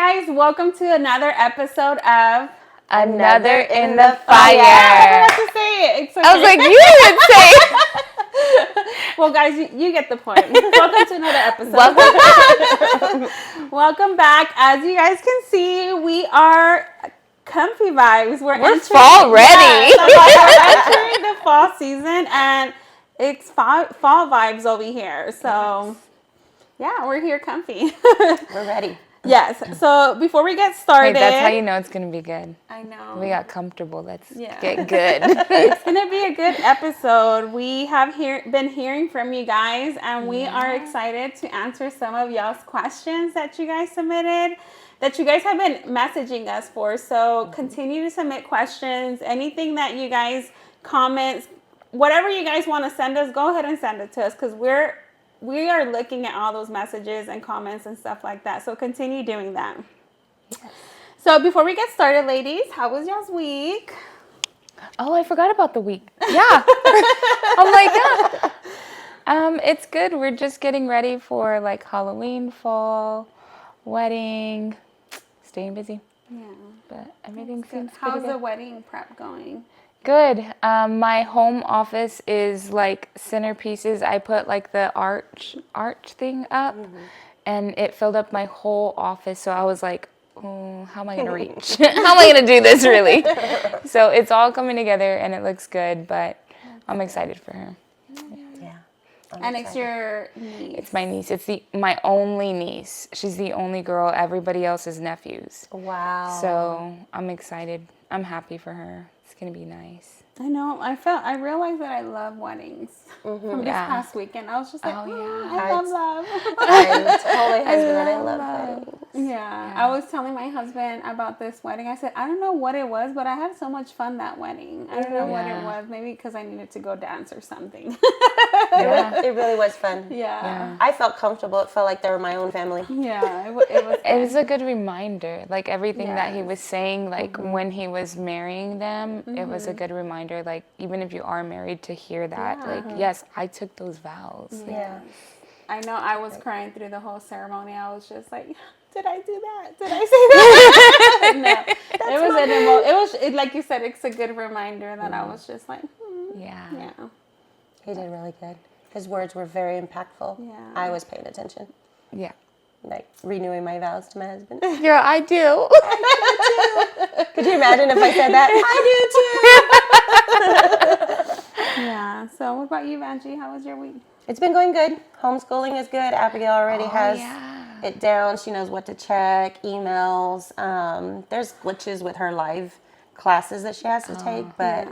guys, welcome to another episode of Another in the Fire. I forgot to say it. It's okay. I was like, you didn't say it. Well, guys, you get the point. Welcome to another episode. Welcome back. Welcome back. As you guys can see, we are comfy vibes. We're entering, fall ready. We're entering the fall season, and it's fall vibes over here. So, yeah, we're here comfy. We're ready. Yes. So before we get started, That's how you know it's gonna be good. I know We got comfortable. Let's Yeah. get good. it's gonna be a good episode. We have been hearing from you guys, and we are excited to answer some of y'all's questions that you guys submitted, that you guys have been messaging us for. So continue to submit questions. Anything that you guys comments, whatever you guys want to send us, go ahead and send it to us, because we are looking at all those messages and comments and stuff like that. So continue doing that. Yes. So before we get started, ladies, how was y'all's week? Oh, I forgot about the week. Yeah. I'm like, yeah. It's good. We're just getting ready for like Halloween, fall, wedding, staying busy. Yeah. But everything seems pretty How's good. the wedding prep going? Good. My home office is like centerpieces. I put like the arch thing up, and it filled up my whole office. So I was like, oh, how am I gonna reach? How am I gonna do this really? So it's all coming together, and it looks good. But I'm excited for her. Yeah. And it's your niece. It's my niece. It's my only niece. She's the only girl. Everybody else is nephews. Wow. So I'm excited. I'm happy for her. It's gonna be nice. I know. I realized that I love weddings from this past weekend. I was just like, Oh, oh, yeah. I love love. I'm totally husband and I love weddings. Yeah. I was telling my husband about this wedding. I said, I don't know what it was, but I had so much fun that wedding. I don't know what it was. Maybe because I needed to go dance or something. It really was fun. Yeah. I felt comfortable. It felt like they were my own family. Yeah. It was It was a good reminder, like everything that he Yes. was saying, like when he was marrying them, it was a good reminder, like even if you are married, to hear that, like, yes, I took those vows. Yeah. I know I was crying through the whole ceremony. I was just like, did I do that? Did I say that? No, like you said, it's a good reminder that I was just like, Yeah. yeah. He did really good. His words were very impactful. Yeah. I was paying attention. Yeah. Like renewing my vows to my husband. Yeah, I do. Could you imagine if I said that? I do too. Yeah. So what about you, Vanjie? How was your week? It's been going good. Homeschooling is good. Abigail already has it down. She knows what to check, emails. There's glitches with her live classes that she has to take, but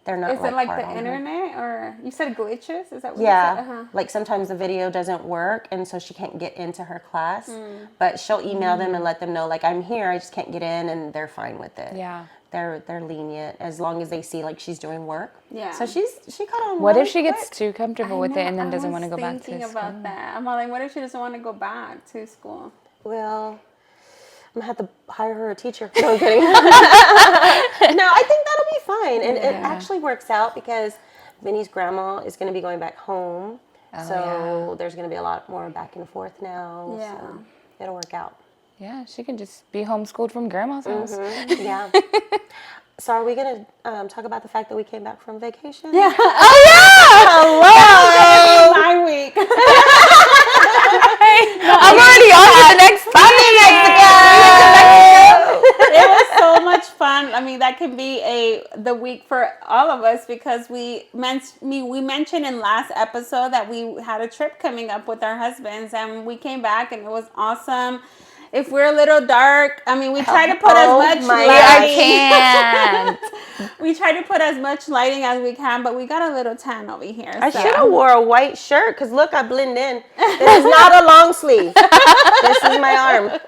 they're not Is it like hard the on her. internet, or you said glitches? Is that what you Yeah, said? Uh-huh. like sometimes the video doesn't work, and so she can't get into her class. But she'll email them and let them know, like, I'm here, I just can't get in, and they're fine with it. Yeah. They're lenient as long as they see like she's doing work. Yeah. So she caught on. What really if she gets quick. too comfortable with it and then doesn't want to go back to thinking school? about that. I'm like, what if she doesn't want to go back to school? Well, I'm gonna have to hire her a teacher. No, I'm kidding. No, I think that'll be fine, and it actually works out because Vinny's grandma is gonna be going back home, so there's gonna be a lot more back and forth now. Yeah. So it'll work out. Yeah, she can just be homeschooled from grandma's house. Yeah. So are we gonna talk about the fact that we came back from vacation? Yeah. Oh yeah! Hello! My week. I'm already on to the next It was so much fun. I mean, that can be the week for all of us, because we mentioned in last episode that we had a trip coming up with our husbands, and we came back and it was awesome. If we're a little dark, I mean, we try to put as much lighting. We try to put as much lighting as we can, but we got a little tan over here. I should have wore a white shirt because look, I blend in. This is not a long sleeve. This is my arm.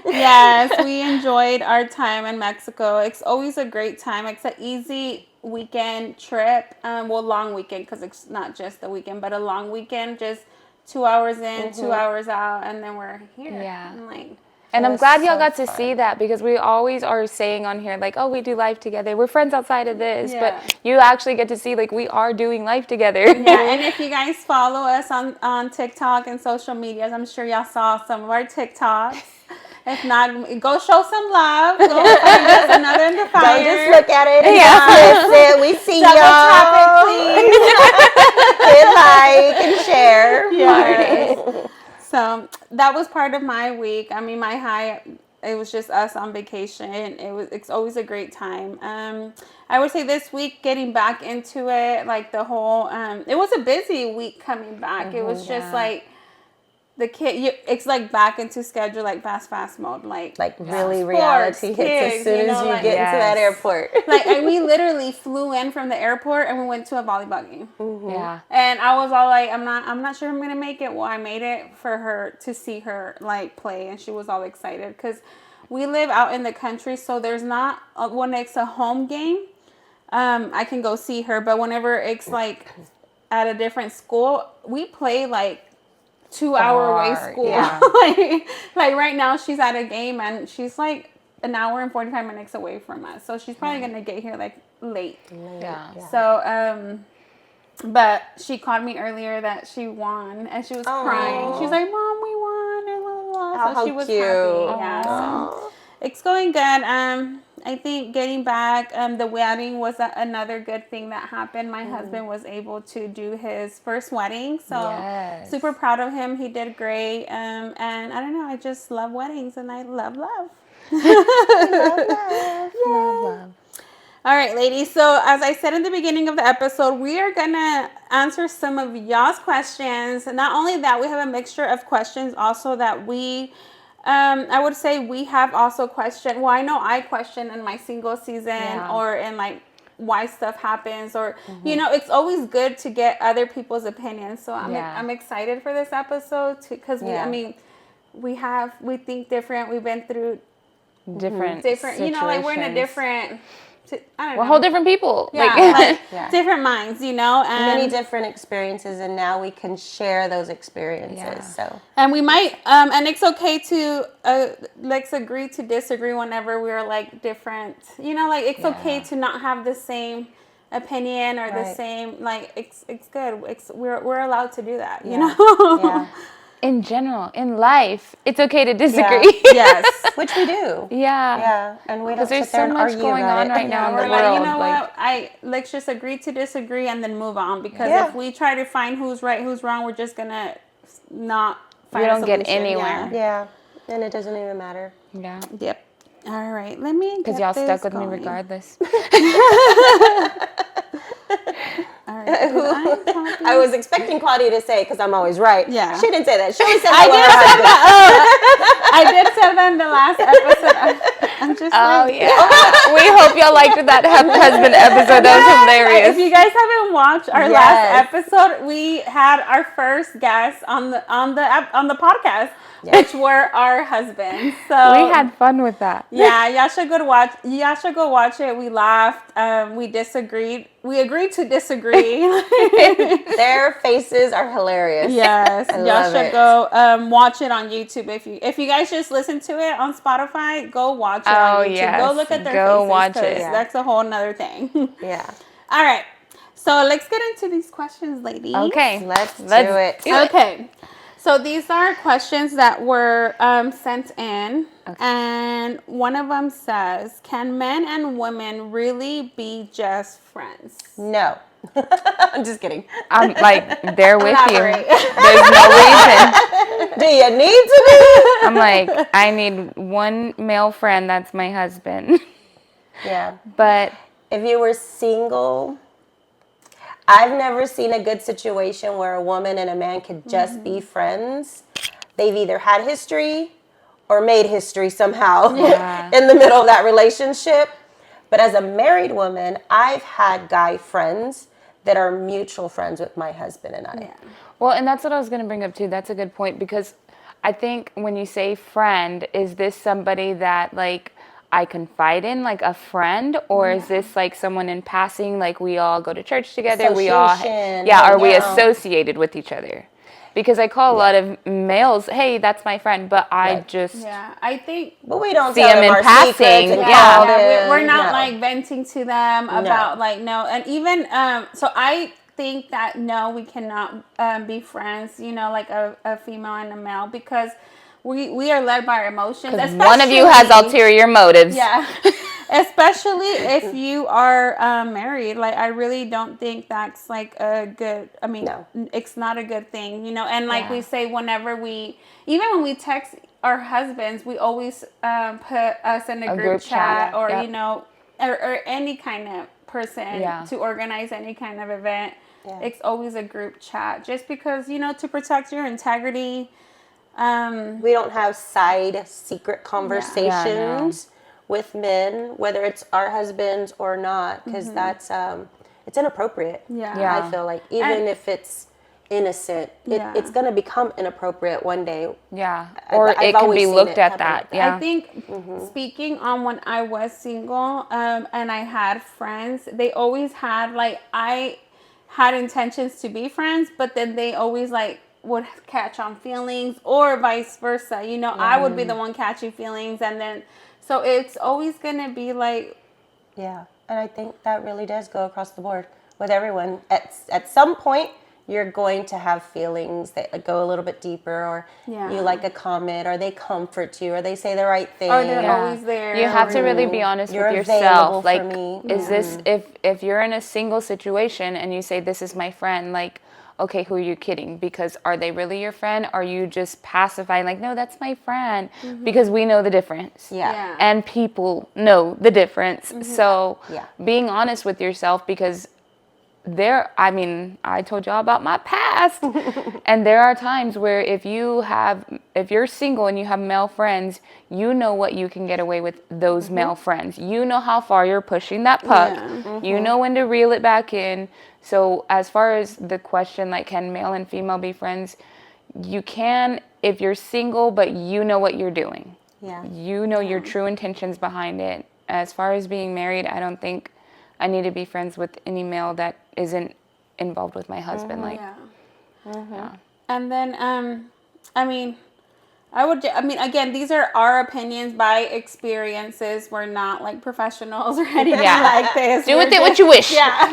Yes, we enjoyed our time in Mexico. It's always a great time. It's an easy weekend trip. Well, long weekend, because it's not just the weekend, but a long weekend, just 2 hours in, 2 hours out, and then we're here. Yeah. And And I'm glad y'all so got to fun. see that, because we always are saying on here, like, oh, we do life together. We're friends outside of this. Yeah. But you actually get to see, like, we are doing life together. Yeah, and if you guys follow us on TikTok and social medias, I'm sure y'all saw some of our TikToks. If not, go show some love. Go find us another in the fire. Don't just look at it and dismiss it. We see Double tap y'all. it, please. Hit like and share. Yes. So that was part of my week. I mean, my high, it was just us on vacation. It's always a great time. I would say this week, getting back into it, like the whole, it was a busy week coming back. It was just like, it's like back into schedule, like fast mode, like really sports, reality hits kids, as soon as you get into that airport. we literally flew in from the airport and we went to a volleyball game. Yeah. And I was all like, I'm not sure I'm gonna make it. Well, I made it for her to see her like play, and she was all excited because we live out in the country, so there's not when it's a home game, I can go see her. But whenever it's like at a different school, we play like 2-hour away school. Yeah. like right now she's at a game and she's like an hour and 45 minutes away from us, so she's probably gonna get here like late. Yeah. So but she called me earlier that she won and she was crying. She's like, Mom, we won, and blah, blah, blah. So she was cute. happy. Yeah, so it's going good. I think getting back, the wedding was another good thing that happened. My husband was able to do his first wedding, so super proud of him. He did great, and I don't know, I just love weddings, and I love love. Love. All right, ladies. So as I said in the beginning of the episode, we are gonna answer some of y'all's questions. Not only that, we have a mixture of questions also that we. I would say we have also questioned. Well, I know I question in my single season or in like why stuff happens, or it's always good to get other people's opinions. So I'm excited for this episode because we think different. We've been through different. Like we're in a different. We're whole different people. Different minds, and many different experiences, and now we can share those experiences. Yeah. So, and we might, and it's okay to let's agree to disagree whenever we're like different. It's okay to not have the same opinion or the same. Like it's good. We're allowed to do that. You know. Yeah. In general, in life, it's okay to disagree. Yes. Which we do. Yeah. And we don't there's sit there so and much argue going about on it. right now in the We're world. like, you know what? Let's just agree to disagree and then move on, because if we try to find who's right, who's wrong, we're just gonna not find We a don't get solution. anywhere. Yeah. And it doesn't even matter. Yeah. Yep. All right. Let me. Because y'all stuck with me regardless. All right. I was expecting Claudia to say, because I'm always right. Yeah. She didn't say that. She only said I did say that in the last episode. I'm just We hope y'all liked that husband episode. That was hilarious. If you guys haven't watched our last episode, we had our first guest on the podcast, which were our husbands. So we had fun with that. Yeah, y'all should go watch. Y'all should go watch it. We laughed. We disagreed. We agreed to disagree. Their faces are hilarious. Yes, y'all should go watch it on YouTube. If you guys just listen to it on Spotify, go watch it on YouTube. Yes. Go look at their go faces. watch it. That's a whole nother thing. Yeah. All right. So let's get into these questions, ladies. Okay. Let's do it. Okay. So these are questions that were sent in. Okay. And one of them says, can men and women really be just friends? No. I'm just kidding. I'm like, they're with you. Elaborate. There's no reason. Do you need to be? I'm like, I need one male friend. That's my husband. Yeah. But if you were single, I've never seen a good situation where a woman and a man could just be friends. They've either had history or made history somehow in the middle of that relationship. But as a married woman, I've had guy friends that are mutual friends with my husband and I. Yeah. Well, and that's what I was going to bring up too. That's a good point, because I think when you say friend, is this somebody that like I confide in, like a friend, or is this like someone in passing, like we all go to church together, we all are we associated with each other? Because I call a lot of males, hey, that's my friend, but I just I think, but we don't see tell them them in our passing. secrets and Yeah. call them. we're not like venting to them about like and even so I think that no, we cannot be friends, like a female and a male, because we are led by our emotions. Because one of you has especially- ulterior motives. Yeah. Especially if you are married. Like, I really don't think that's like a good, I mean, No. it's not a good thing, you know? And like Yeah. we say, whenever even when we text our husbands, we always put us in a group chat or, Yep. you know, or any kind of person Yeah. to organize any kind of event. Yeah. It's always a group chat just because, you know, to protect your integrity. We don't have side secret conversations Yeah, with men, whether it's our husbands or not, because that's it's inappropriate. Yeah. I feel like even And- if it's innocent, Yeah. it's going to become inappropriate one day. Yeah. Or I've it can always be seen looked it at happen that. like that. Yeah. I think speaking on when I was single, and I had friends, they always had like I had intentions to be friends, but then they always like would catch on feelings or vice versa. You know, I would be the one catching feelings, and then so it's always gonna be like Yeah, and I think that really does go across the board with everyone. At some point, you're going to have feelings that go a little bit deeper, or Yeah. you like a comment, or they comfort you, or they say the right thing. or they're always there. You have to really be honest You're with available yourself. for Like, me. is this if you're in a single situation and you say this is my friend, like, okay, who are you kidding? Because are they really your friend? Are you just pacifying? Like, no, that's my friend, because we know the difference. Yeah. Yeah. And people know the difference. So Yeah. being honest with yourself, because I told y'all about my past. And there are times where if you're single and you have male friends, you know what you can get away with those male friends. You know how far you're pushing that puck. Yeah. You know when to reel it back in. So as far as the question, like, can male and female be friends? You can if you're single, but you know what you're doing. Yeah. You know your true intentions behind it. As far as being married, I don't think I need to be friends with any male that isn't involved with my husband. Like, Yeah. And then, again, these are our opinions by experiences. We're not like professionals or anything like this. do We're with it what just- you wish. Yeah.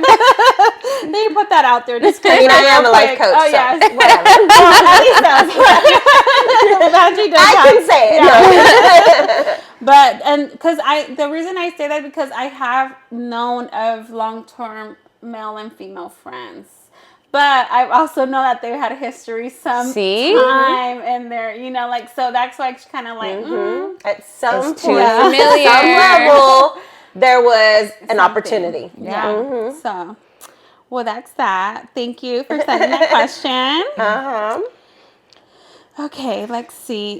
They put that out there. I mean, I am a life coach. Oh, so yes. whatever. Well, at least that's Angie does I have- can say it. No. But, and because the reason I say that because I have known of long-term male and female friends. But I also know that they had a history time in there, you know, like, so that's why it's kind of like, At some It's too point, familiar. some level, there was an opportunity. yeah. So, well, that's that. Thank you for sending that question. Okay, let's see.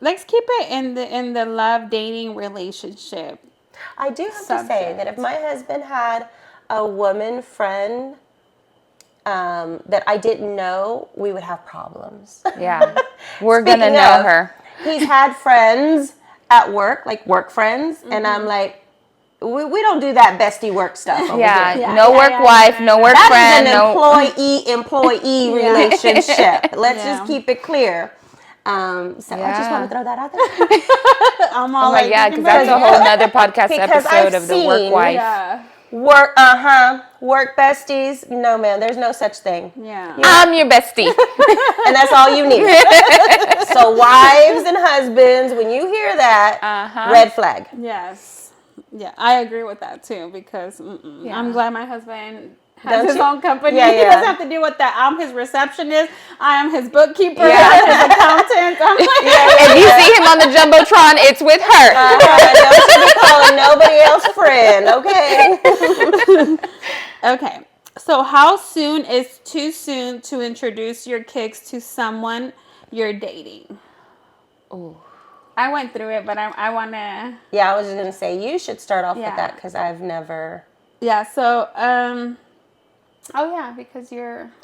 Let's keep it in the love dating relationship. I do have to say that if my husband had a woman friend that I didn't know, we would have problems. Yeah. We're going to Speaking know of, her. He's had friends at work, like work friends, and I'm like, we don't do that bestie work stuff over Yeah. here. No work wife, no work That friend. is No. an employee relationship. Let's Yeah. just keep it clear. So I just Yeah. want to throw that out there. I'm all Oh my, like, yeah, because that's a whole nother podcast Because episode I've of the work seen- wife. Yeah. Work besties. No, man, there's no such thing. Yeah. I'm your bestie. And that's all you need. So wives and husbands, when you hear that, red flag. Yes. Yeah, I agree with that too because I'm glad my husband has Don't his you? own company. Yeah, He yeah. doesn't have to deal with that. I'm his receptionist. I am his bookkeeper. Yeah. I'm his accountant. I'm like, If you see him on the Jumbotron, it's with her. Don't you be calling nobody else friend, okay? Okay. So how soon is too soon to introduce your kids to someone you're dating? Ooh. I went through it, but I want to... Yeah, I was just going to say, you should start off Yeah. with that because I've never... Yeah, so... Oh, yeah, because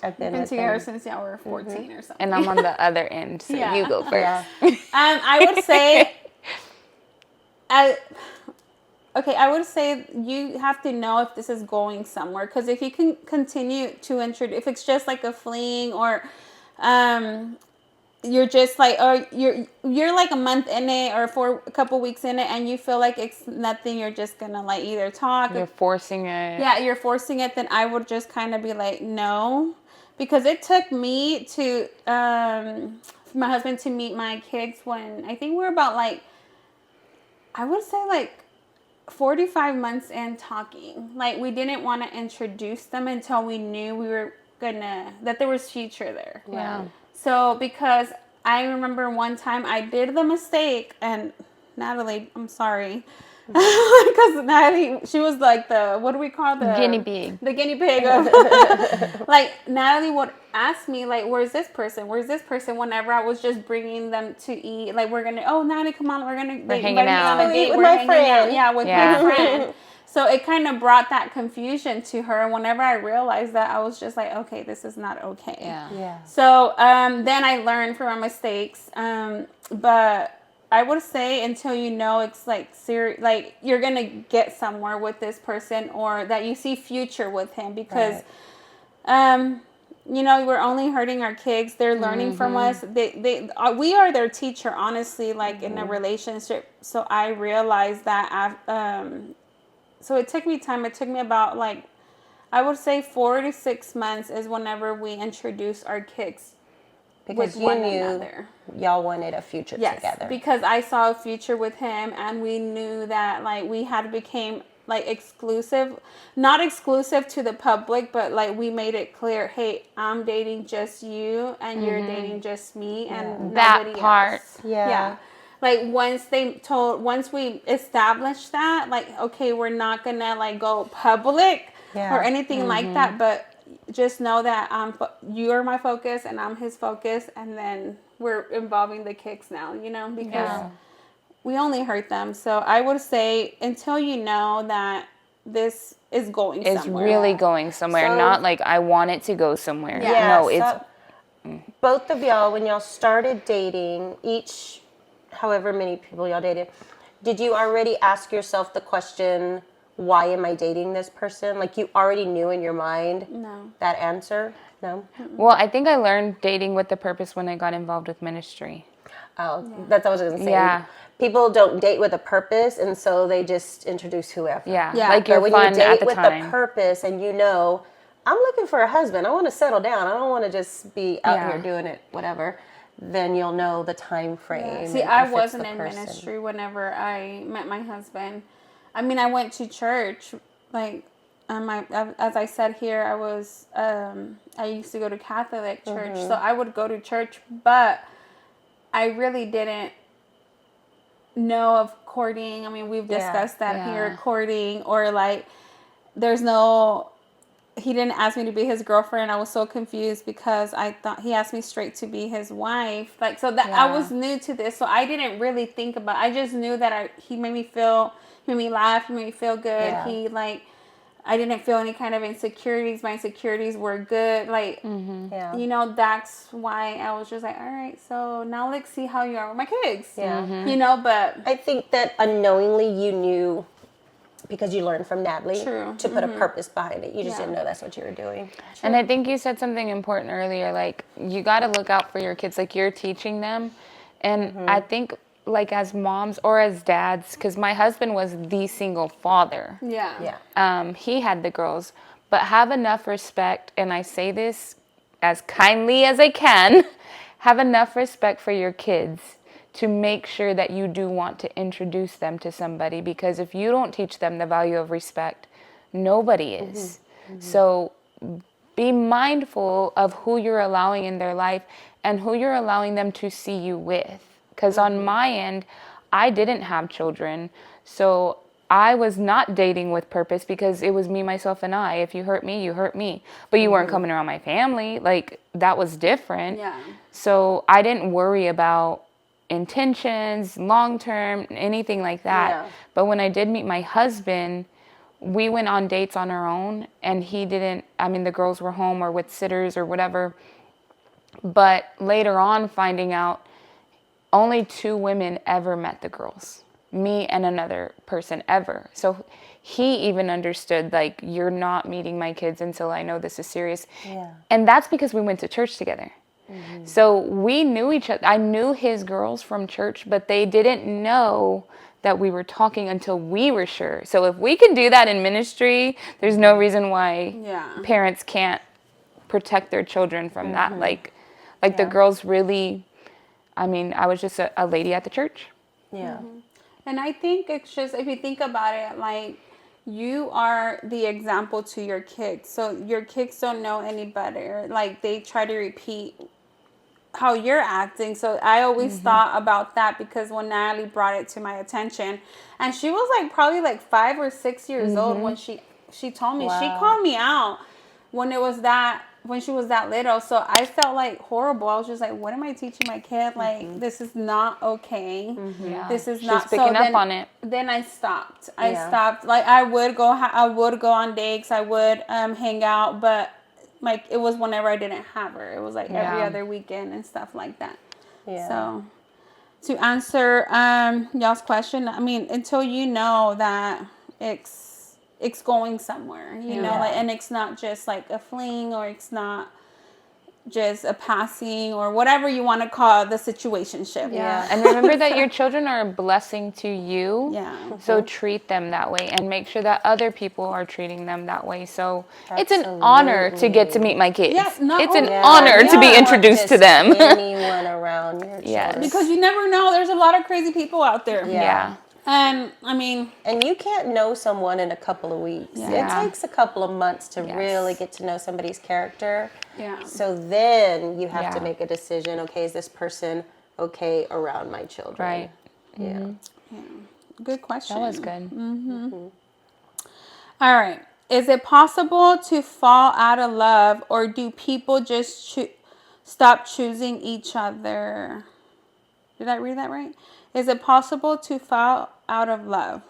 I've been been with together them. since y'all were 14 or something. And I'm on the other end, so Yeah. you go first. Yeah. I would say... I would say you have to know if this is going somewhere. Because if you can continue to introduce... If it's just like a fling or... you're just like, or you're like a month in it or for a couple weeks in it and you feel like it's nothing, you're just gonna like either talk. You're forcing it. Yeah, you're forcing it, then I would just kind of be like, no. Because it took me to my husband to meet my kids when I think we're about like, I would say like 45 months in talking. Like we didn't want to introduce them until we knew we were that there was future there. Yeah. So because I remember one time I did the mistake, and Natalie, I'm sorry. Because Natalie, she was like what do we call the Guinea pig. The guinea pig of like Natalie would ask me like, where's this person whenever I was just bringing them to eat. Like we're gonna, oh Natalie, come on, we're hanging invite me out. on a date With we're my hanging friend. out. Yeah, with Yeah. my friend. So it kind of brought that confusion to her. Whenever I realized that, I was just like, okay, this is not okay. Yeah. So then I learned from my mistakes. But I would say until you know it's like serious, like you're gonna get somewhere with this person, or that you see future with him, because, you know, we're only hurting our kids. They're learning from us. We are their teacher, honestly. Like in a relationship. So I realized that so it took me time. It took me about like, I would say 4 to 6 months is whenever we introduce our kids Because with you one knew another. y'all wanted a future together. Because I saw a future with him, and we knew that like we had became like exclusive, not exclusive to the public, but like we made it clear, hey, I'm dating just you, and you're dating just me, and That nobody part. else. Yeah. Like once we established that, like, okay, we're not gonna like go public or anything like that, but just know that you're my focus and I'm his focus, and then we're involving the kicks now, you know, because we only hurt them. So I would say until you know that this is going It's somewhere. really going somewhere, So- not like I want it to go somewhere. Yeah. No, it's so both of y'all, when y'all started dating, each, however many people y'all dated, did you already ask yourself the question, why am I dating this person? Like you already knew in your mind that answer? No? well, I think I learned dating with the purpose when I got involved with ministry. Oh, that's what I was going to say. Yeah. People don't date with a purpose, and so they just introduce whoever. Yeah, Yeah. like But you're when fun you date at the with time. a purpose and you know, I'm looking for a husband, I want to settle down, I don't want to just be out Yeah. here doing it, whatever, then you'll know the time frame. See, and I if it's wasn't the in person. ministry whenever I met my husband. I mean, I went to church, like, as I said here, I used to go to Catholic church, so I would go to church, but I really didn't know of courting. I mean, we've discussed that here, courting, or like, he didn't ask me to be his girlfriend. I was so confused because I thought he asked me straight to be his wife. Like, so that I was new to this. So I didn't really think about it. I just knew that he made me laugh, he made me feel good. Yeah. I didn't feel any kind of insecurities. My insecurities were good. Like, Yeah. you know, that's why I was just like, all right, so now let's see how you are with my kids. Yeah. You know, but I think that unknowingly you knew, because you learned from Natalie, True. to put a purpose behind it. You just Yeah. didn't know that's what you were doing. And I think you said something important earlier, like you got to look out for your kids, like you're teaching them. And I think like as moms or as dads, because my husband was the single father. Yeah. He had the girls, but have enough respect, and I say this as kindly as I can, have enough respect for your kids to make sure that you do want to introduce them to somebody, because if you don't teach them the value of respect, nobody is. So be mindful of who you're allowing in their life and who you're allowing them to see you with. Because on my end, I didn't have children, so I was not dating with purpose because it was me, myself, and I. If you hurt me, you hurt me. But you weren't coming around my family. Like, that was different. Yeah. So I didn't worry about intentions, long-term, anything like that. Yeah. But when I did meet my husband, we went on dates on our own, and he didn't, I mean, the girls were home or with sitters or whatever. But later on, finding out only 2 women ever met the girls, me and another person ever. So he even understood, like, you're not meeting my kids until I know this is serious. Yeah. And that's because we went to church together. So we knew each other. I knew his girls from church, but they didn't know that we were talking until we were sure. So if we can do that in ministry, there's no reason why parents can't protect their children from that. Like the girls really I mean, I was just a lady at the church. Yeah. And I think it's just, if you think about it, like, you are the example to your kids. So your kids don't know any better. Like, they try to repeat how you're acting. So I always thought about that, because when Natalie brought it to my attention, and she was like probably like 5 or 6 years old when she told me. She Wow. called me out when she was that little. So I felt like horrible. I was just like, what am I teaching my kid? Like, this is not okay. Yeah. This is She's not. picking so up on it. Then I stopped. Yeah. Like, I would go on dates. I would hang out, but like, it was whenever I didn't have her. It was like every Yeah. other weekend and stuff like that. Yeah. So to answer y'all's question, I mean, until you know that it's going somewhere, you know, like, and it's not just like a fling, or it's not just a passing, or whatever you want to call the situationship. Yeah. And remember that your children are a blessing to you. Yeah. So treat them that way, and make sure that other people are treating them that way. So it's an honor to get to meet my kids. Yes, not it's an only- honor to be Yeah. introduced to Just them. anyone around your children. Yes. Because you never know. There's a lot of crazy people out there. Yeah. And I mean, And you can't know someone in a couple of weeks. Yeah. It takes a couple of months to Yes. really get to know somebody's character. yeah. So then you have to Yeah. make a decision. Okay, is this person okay around my children? Right. Yeah. Good question. That was good. All right. Is it possible to fall out of love, or do people just stop choosing each other? Did I read that right? Is it possible to fall out of love,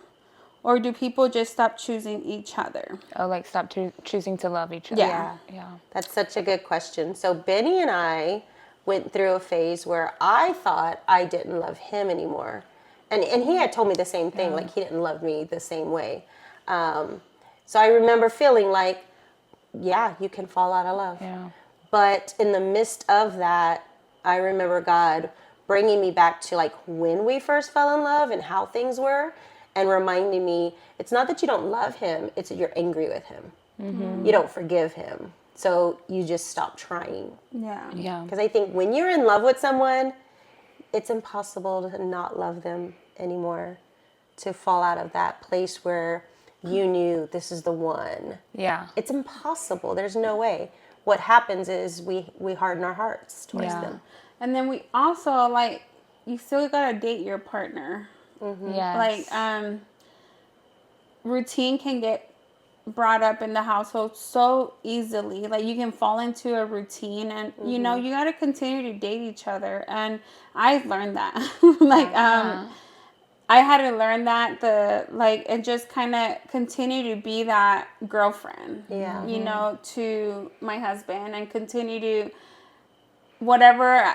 or do people just stop choosing each other? Oh, like stop choosing to love each other. Yeah. Yeah. That's such a good question. So Benny and I went through a phase where I thought I didn't love him anymore. And he had told me the same thing, like he didn't love me the same way. So I remember feeling like, yeah, you can fall out of love. Yeah. But in the midst of that, I remember God bringing me back to like when we first fell in love and how things were, and reminding me, it's not that you don't love him, it's that you're angry with him. You don't forgive him. So you just stop trying. Yeah. Yeah. Because I think when you're in love with someone, it's impossible to not love them anymore, to fall out of that place where you knew this is the one. Yeah. It's impossible. There's no way. What happens is we harden our hearts towards Yeah. them. And then we also, like, you still gotta date your partner. Yes. Like, routine can get brought up in the household so easily. Like, you can fall into a routine, and you know, you gotta continue to date each other. And I've learned that. Like, I had to learn that, and just kind of continue to be that girlfriend. Yeah. You know, to my husband, and continue to whatever.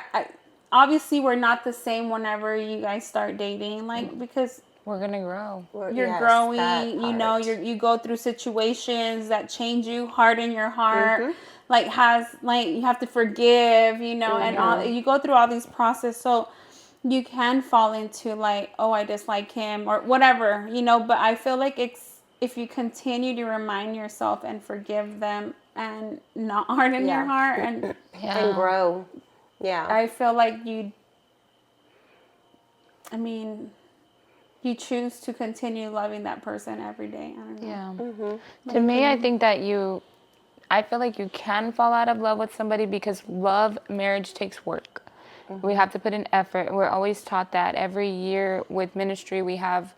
Obviously, we're not the same whenever you guys start dating, like, because We're going to grow. you're Yes, that growing, you know, part. you go through situations that change you, harden your heart, like, you have to forgive, you know, and all, you go through all these processes. So you can fall into like, oh, I dislike him or whatever, you know, but I feel like if you continue to remind yourself and forgive them and not harden your Yeah. heart, and And grow. Yeah. I feel like you choose to continue loving that person every day. I don't know. Yeah. To me, I think that I feel like you can fall out of love with somebody because marriage takes work. We have to put in effort. We're always taught that every year with ministry. We have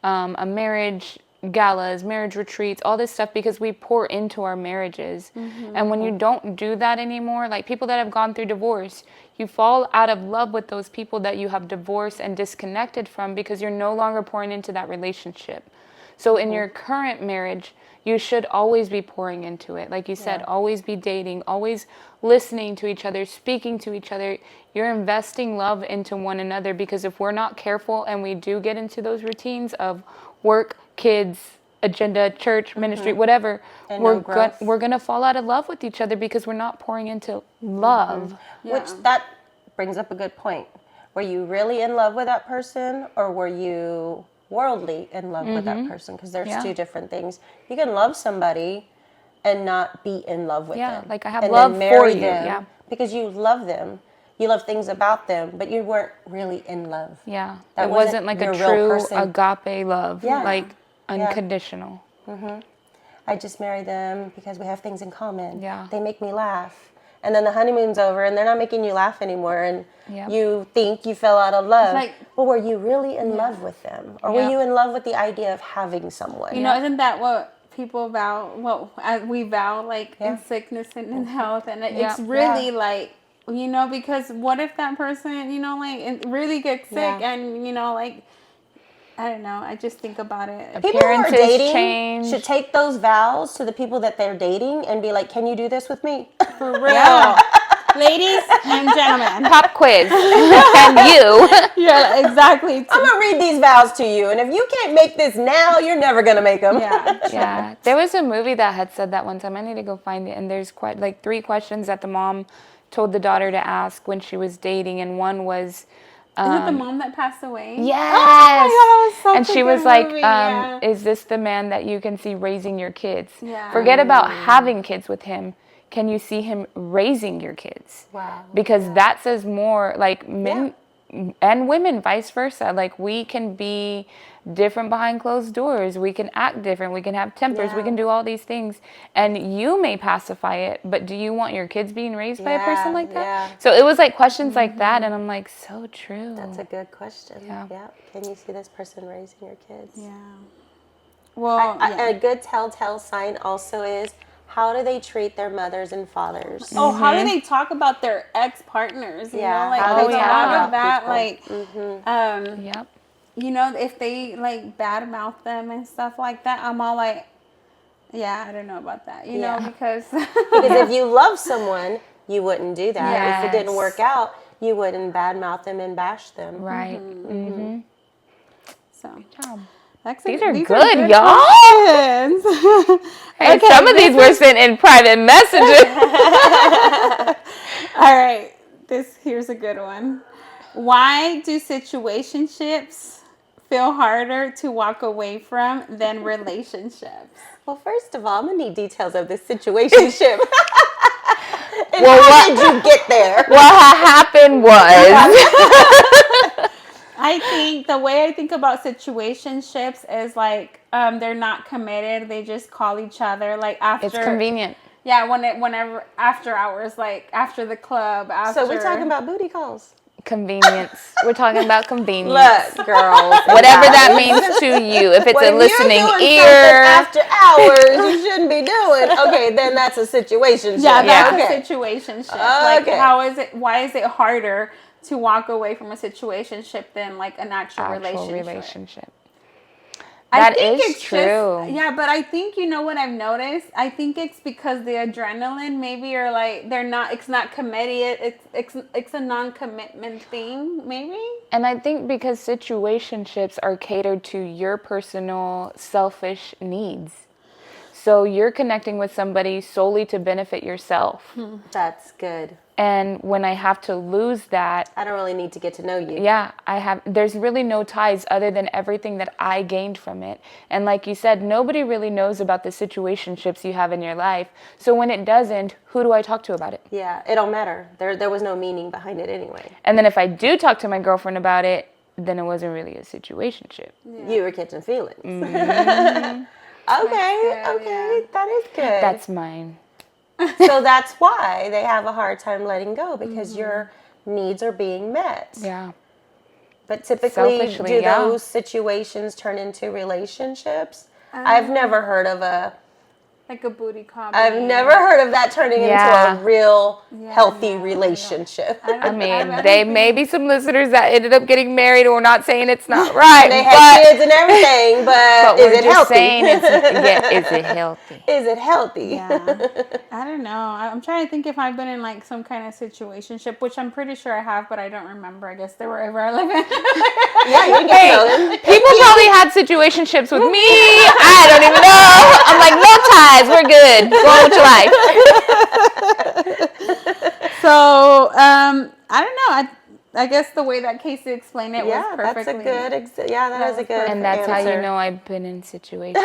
a marriage galas, marriage retreats, all this stuff because we pour into our marriages. And when you don't do that anymore, like people that have gone through divorce, you fall out of love with those people that you have divorced and disconnected from because you're no longer pouring into that relationship. So in your current marriage, you should always be pouring into it. Like you said, always be dating, always listening to each other, speaking to each other. You're investing love into one another because if we're not careful and we do get into those routines of work, kids, agenda, church, ministry, whatever, And we're no growth. we're going to fall out of love with each other because we're not pouring into love. Which that brings up a good point. Were you really in love with that person, or were you worldly in love with that person? Because there's Yeah. two different things. You can love somebody and not be in love with Yeah, them. like I have and love then marry for you, them yeah. because you love them. you love things about them, but you weren't really in love. Yeah. That It wasn't like your a real true person. agape love, Yeah. like unconditional. I just marry them because we have things in common. Yeah. They make me laugh. And then the honeymoon's over and they're not making you laugh anymore and Yep. you think you fell out of love. like- well, were you really in love with them? Or were Yeah. you in love with the idea of having someone? You know, isn't that what people vow? Well, as we vow, like Yeah. in sickness and in health, and Yeah. it's really like, you know, because what if that person, you know, like it really gets sick, Yeah. and you know, like, I don't know. I just think about it. People who are Appearances dating change. should take those vows to the people that they're dating and be like, can you do this with me? For real, ladies and gentlemen. Pop quiz. And you. Yeah, exactly. I'm going to read these vows to you. And if you can't make this now, you're never going to make them. Yeah. Yeah. There was a movie that had said that one time. I need to go find it. And there's quite like 3 questions that the mom told the daughter to ask when she was dating. And one was, Is it the mom that passed away? yes. Oh my God, it was And such a she was good like, movie, yeah. is this the man that you can see raising your kids? Yeah. Forget about having kids with him. Can you see him raising your kids? Wow. Because that says more, like men and women, vice versa. Like we can be different behind closed doors. We can act different. We can have tempers. We Yeah. can do all these things. And you may pacify it, but do you want your kids being raised by a person like that? Yeah. So it was like questions like that. And I'm like, so true. That's a good question. Yeah. Can you see this person raising your kids? Yeah. Well, yeah. A good telltale sign also is, how do they treat their mothers and fathers? Oh, how do they talk about their ex-partners? You Yeah, know, like how there's they a talk lot about of that. people. Like, Yep. you know, if they like badmouth them and stuff like that, I'm all like, yeah, I don't know about that. You know, Yeah. because Because if you love someone, you wouldn't do that. If it didn't Yes. work out, you wouldn't badmouth them and bash them. Right. so Job. that's These are good, y'all. questions. Hey, Okay, some of these were sent in private messages. All right, here's a good one. Why do situationships feel harder to walk away from than relationships? Well, first of all, I'm going to need details of this situationship. And Well, how did you get there? What happened was, I think the way I think about situationships is like they're not committed. They just call each other like after. it's convenient. Yeah, whenever after hours, like after the club. After. So we're talking about booty calls. Convenience. We're talking about convenience. Look, girls. Whatever that means to you. If it's a listening you're doing ear. something after hours you shouldn't be doing, okay, then that's a situation. Yeah, that's okay. a situationship. Like, Okay. why is it harder to walk away from a situationship than like an actual Actual relationship? relationship. I That think is it's true. Yeah, but I think, you know what I've noticed? I think it's because the adrenaline maybe, or like it's not committed. It's a non-commitment thing, maybe. And I think because situationships are catered to your personal selfish needs. So you're connecting with somebody solely to benefit yourself. That's good. And when I have to lose that, I don't really need to get to know you. yeah, there's really no ties other than everything that I gained from it. And like you said, nobody really knows about the situationships you have in your life. So when it doesn't, who do I talk to about it? Yeah, it don't matter. There was no meaning behind it anyway. And then if I do talk to my girlfriend about it, then it wasn't really a situationship. You were catching feelings. Good, Okay, that is good. That's mine. So that's why they have a hard time letting go, because your needs are being met. Yeah. But typically, Selfishly, do yeah. those situations turn into relationships? I've never heard of Like a booty call. I've never heard of that turning Yeah. into a real healthy no, relationship. I mean, they may be some listeners that ended up getting married, or we're not saying it's not right. They but, have kids and everything, but we're is it just healthy? saying is it healthy? Is it healthy? Yeah. I don't know. I'm trying to think if I've been in like some kind of situationship, which I'm pretty sure I have, but I don't remember. I guess they were irrelevant. Yeah, you can get to know them. People probably had situationships with me. I don't even know. I'm like, no ties. We're good. Go on with your life. So, I don't know. I guess the way that Casey explained it was Yeah, perfectly. that's a good. That is a good. And that's how you answer. know I've been in situations.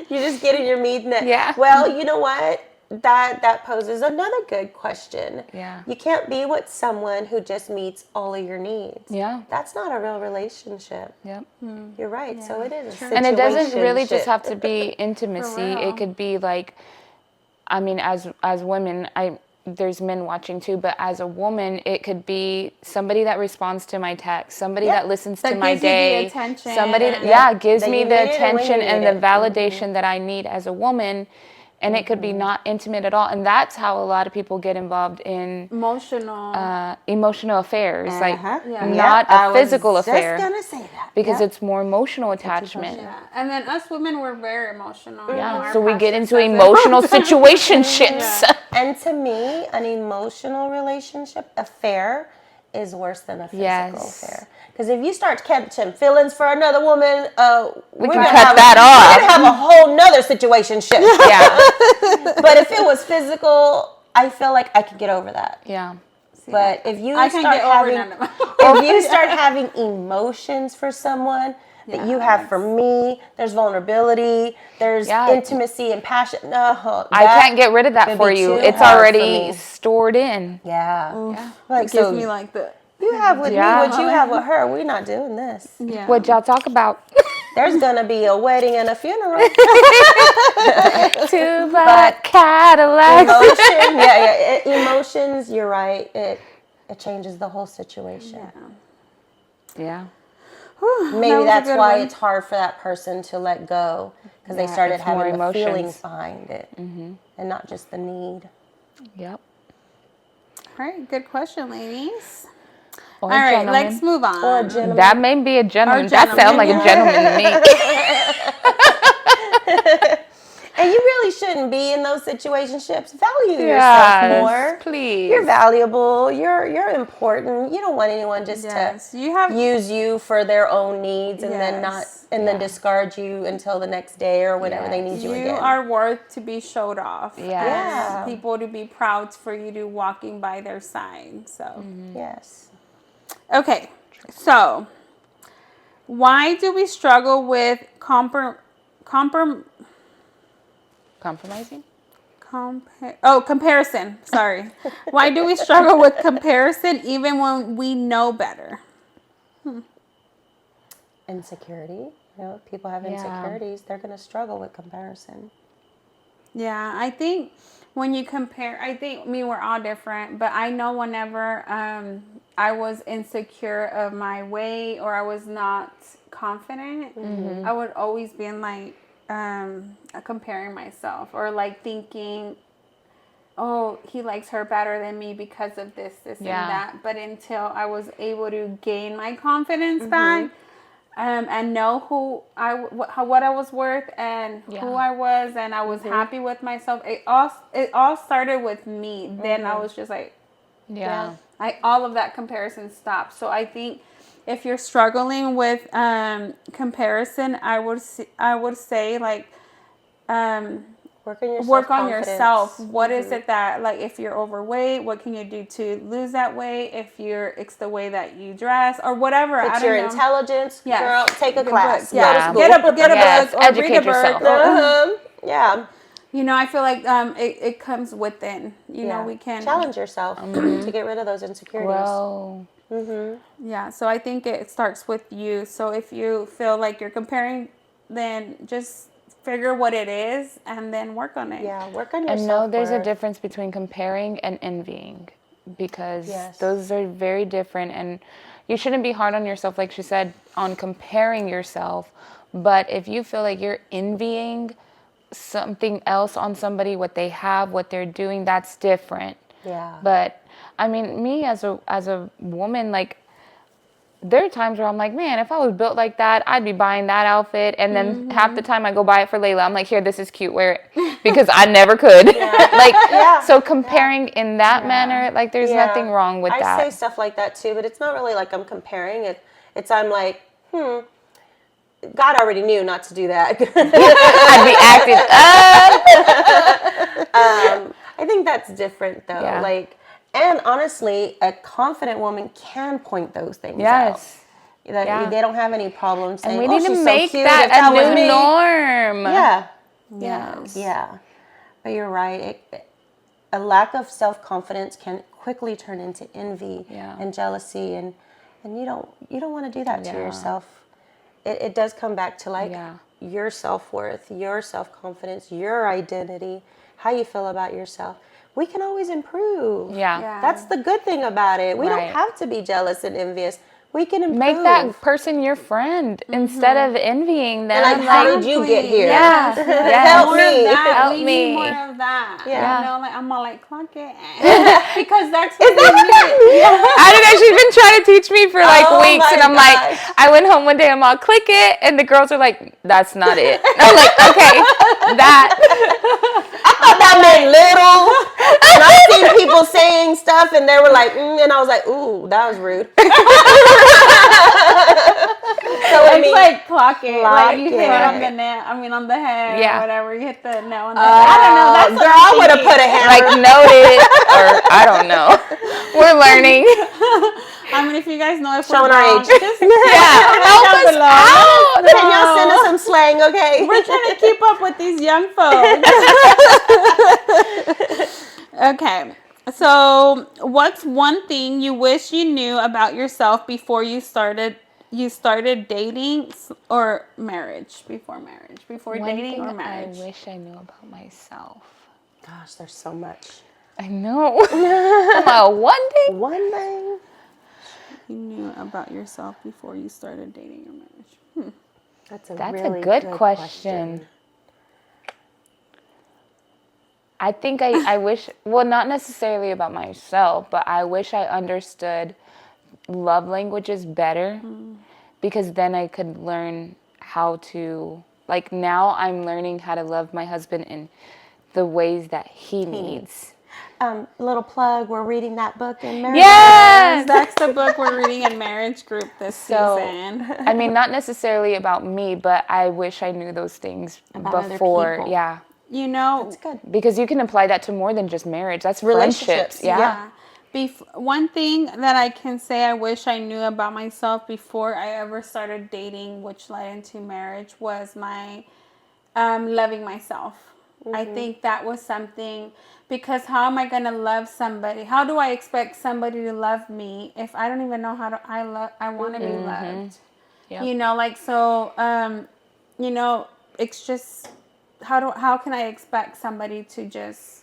You're just getting your meat met. Yeah. Well, you know what? that poses another good question. Yeah. You can't be with someone who just meets all of your needs. Yeah. That's not a real relationship. Yep. You're right. So it is a And it doesn't really just situationship. have to be intimacy. real. It could be like, I mean, as women, there's men watching too, but as a woman, it could be somebody that responds to my text, somebody that listens That to my gives you the day, attention somebody and- that gives That me you the need it and when attention you and need the it. validation that I need as a woman. And it could be not intimate at all. And that's how a lot of people get involved in emotional affairs, like not a physical affair. I was just gonna say that. Because it's more emotional attachment. Yeah, and then us women, we're very emotional. You know, Yeah, our so we get pastor into says it. emotional situationships. And to me, an emotional relationship affair is worse than a physical Yes. affair. Because if you start catching feelings for another woman, We can cut that We're off. gonna have a whole nother situationship. Yeah, But if it was physical, I feel like I could get over that. yeah. But if you I can't start get over having, none of them. if you start having emotions for someone that you have for me, there's vulnerability, there's Yeah. intimacy and passion. No, I can't get rid of that could for be you. too It's hard for already me. stored in. Yeah. It gives me like the You have with Yeah. me what you have with her. We're not doing this. yeah. What y'all talk about? There's gonna be a wedding and a funeral. Two black Cadillacs. Emotion, emotions. You're right. It changes the whole situation. Yeah. Maybe was a that's good why one. it's hard for that person to let go because they Yeah, started it's more having the emotions. feelings behind it, and not just the need. Yep. All right, good question, ladies. Or All right, gentlemen. let's move on. Or a gentleman. That may be a gentleman. Or That sounds like a gentleman, gentleman to me. And you really shouldn't be in those situationships. Value Yes, yourself more. please. You're valuable. You're important. You don't want anyone just Yes, to you have use you for their own needs and then not Yes. then discard you until the next day or whenever they need you you again. are worth to be showed off. Yes. Yeah. And people to be proud for you to walking by their side. So Yes. okay, so why do we struggle with Compromising? comparison? Sorry. Why do we struggle with comparison even when we know better? Insecurity. You know, if people have Yeah. insecurities, they're going to struggle with comparison. Yeah, I think when you compare, we're all different, but I know whenever I was insecure of my weight or I was not confident, I would always be in like comparing myself or like thinking, oh, he likes her better than me because of this, and that. But until I was able to gain my confidence back, and know what I was worth and who I was, and I was happy with myself. It all started with me. Then I was just like, Yeah. all of that comparison stopped. So I think if you're struggling with comparison, I would say like work on yourself. What is it that, like, if you're overweight, what can you do to lose that weight? If it's the way that you dress or whatever. It's I don't your know. Intelligence, Yes. girl. Take a Good class. book. Yeah. Go to Get school. a Yes, book or read educate a book. yourself. Yeah. You know, I feel like it comes within. You know, we can challenge yourself to get rid of those insecurities. Well, Yeah, so I think it starts with you. So if you feel like you're comparing, then just figure what it is and then work on it. Yeah, work on your and know there's a self-worth. difference between comparing and envying, because Yes. those are very different, and you shouldn't be hard on yourself, like she said, on comparing yourself. But if you feel like you're envying something else on somebody, what they have, what they're doing, that's different. Yeah. But I mean, me as a woman, like, there are times where I'm like, man, if I was built like that, I'd be buying that outfit. And then half the time I go buy it for Layla. I'm like, here, this is cute, wear it. Because I never could. So comparing in that manner, like, there's nothing wrong with that. I say stuff like that too, but it's not really like I'm comparing it. It's I'm like, God already knew not to do that. I'd be acting up. I think that's different though. Yeah. Like, and honestly, a confident woman can point those things Yes. out. That they don't have any problem saying, And we "Oh, need to she's make so cute. that if that a was new me." norm. Yeah, Yes. yeah. But you're right. A lack of self-confidence can quickly turn into envy and jealousy, and you don't want to do that to yourself. It does come back to like your self-worth, your self-confidence, your identity, how you feel about yourself. We can always improve. Yeah. That's the good thing about it. We don't Right. have to be jealous and envious. We can improve. Make that person your friend instead of envying them. And like, how did you get here? Yeah. Help More me. of that. Help We me. need more of that. Yeah. You know, like I'm all like clock it because that's what we need. I don't know. She's been trying to teach me for like Oh weeks, my and I'm gosh. like, I went home one day, I'm all click it, and the girls are like, that's not it. I'm like, okay, that. I thought that meant little. And I've seen people saying stuff, and they were like, and I was like, ooh, that was rude. So It's like clock it. Like you hit it it. on the nail. I mean, on the head Yeah. or whatever. You hit the nail on the head. I don't know. That's what girl, I I'm would have thinking. put a hammer. Like noted, or I don't know. We're learning. I mean, if you guys know if Showing we're our wrong, age. just Help down us below. out. Can y'all send us some slang, okay? We're trying to keep up with these young folks. Okay. So, what's one thing you wish you knew about yourself before you started dating or marriage? Before One dating thing or marriage? I wish I knew about myself. Gosh, there's so much. I know. One thing. One thing. Mm-hmm. You knew about yourself before you started dating or marriage. That's a That's really a good question. I think I wish, well, not necessarily about myself, but I wish I understood love languages better because then I could learn how to, like now I'm learning how to love my husband in the ways that he needs. Little plug, we're reading that book in marriage. Yes! That's the book we're reading in marriage group this season. I mean, not necessarily about me, but I wish I knew those things About other before. people. Yeah. You know, That's good. Because you can apply that to more than just marriage. That's Relationships, friendships. Yeah. One thing that I can say I wish I knew about myself before I ever started dating, which led into marriage, was my loving myself. I think that was something, because how am I going to love somebody? How do I expect somebody to love me if I don't even know how to I want to be loved? Yep. You know, like, so you know, it's just how can I expect somebody to just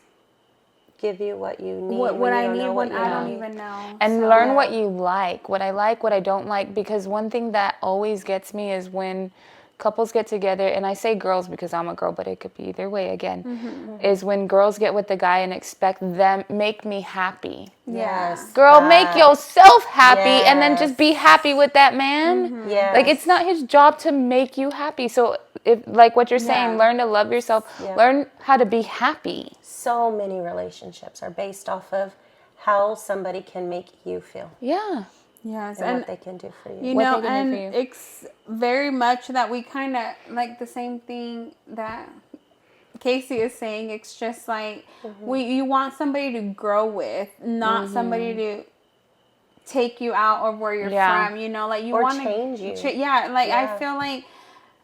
Give you what you need. what I need when you I don't need. even know. And So- learn what you like, what I don't like. Because one thing that always gets me is when couples get together, and I say girls because I'm a girl, but it could be either way again, is when girls get with the guy and expect them, make me happy. Yes. Girl, make yourself happy and then Yes. just be happy with that man. Yes. Like, it's not his job to make you happy. So, if, like what you're saying, Yeah. learn to love yourself, learn how to be happy. So many relationships are based off of how somebody can make you feel Yeah. Yes, and and what they can do for you. you What know, they can do and for you. it's very much that we kind of like the same thing that Casey is saying. It's just like you want somebody to grow with, not somebody to take you out of where you're Yeah. from. You know, like you Or want change you. yeah, like I Yeah. feel like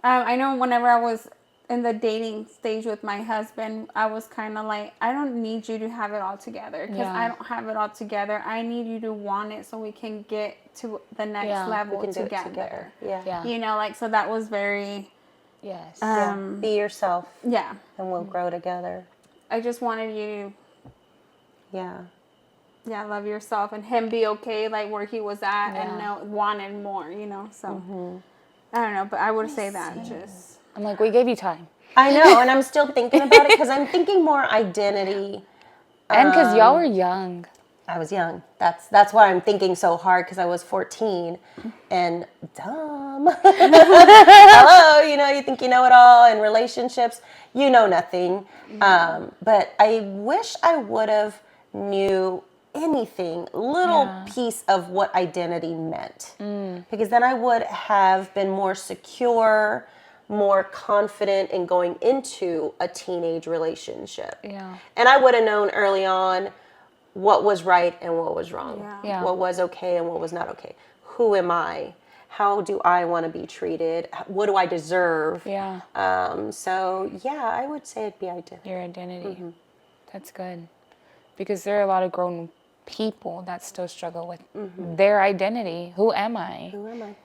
I know whenever I was in the dating stage with my husband, I was kind of like, I don't need you to have it all together because Yeah. I don't have it all together. I need you to want it so we can get to the next Yeah. level We can do it together. together. Yeah. Yeah. You know, like, so that was very, Yes. Yeah. Be yourself yeah. and we'll grow together. I just wanted you Yeah. to, love yourself and him be okay, like where he was at and Yeah. wanted more, you know, so. I don't know, but I would say that just. I'm like, we gave you time. I know, and I'm still thinking about it because I'm thinking more identity. And because y'all were young. I was young. That's why I'm thinking so hard because I was 14 and dumb. Hello, you know, you think you know it all in relationships, you know nothing. But I wish I would have knew anything, little piece of what identity meant, because then I would have been more secure, more confident in going into a teenage relationship. Yeah. And I would have known early on what was right and what was wrong. Yeah. Yeah. What was okay and what was not okay. Who am I? how do I want to be treated? What do I deserve? Yeah. So yeah, I would say it'd be identity. Your identity. That's good. Because there are a lot of grown people that still struggle with their identity. Who am I? Who am I?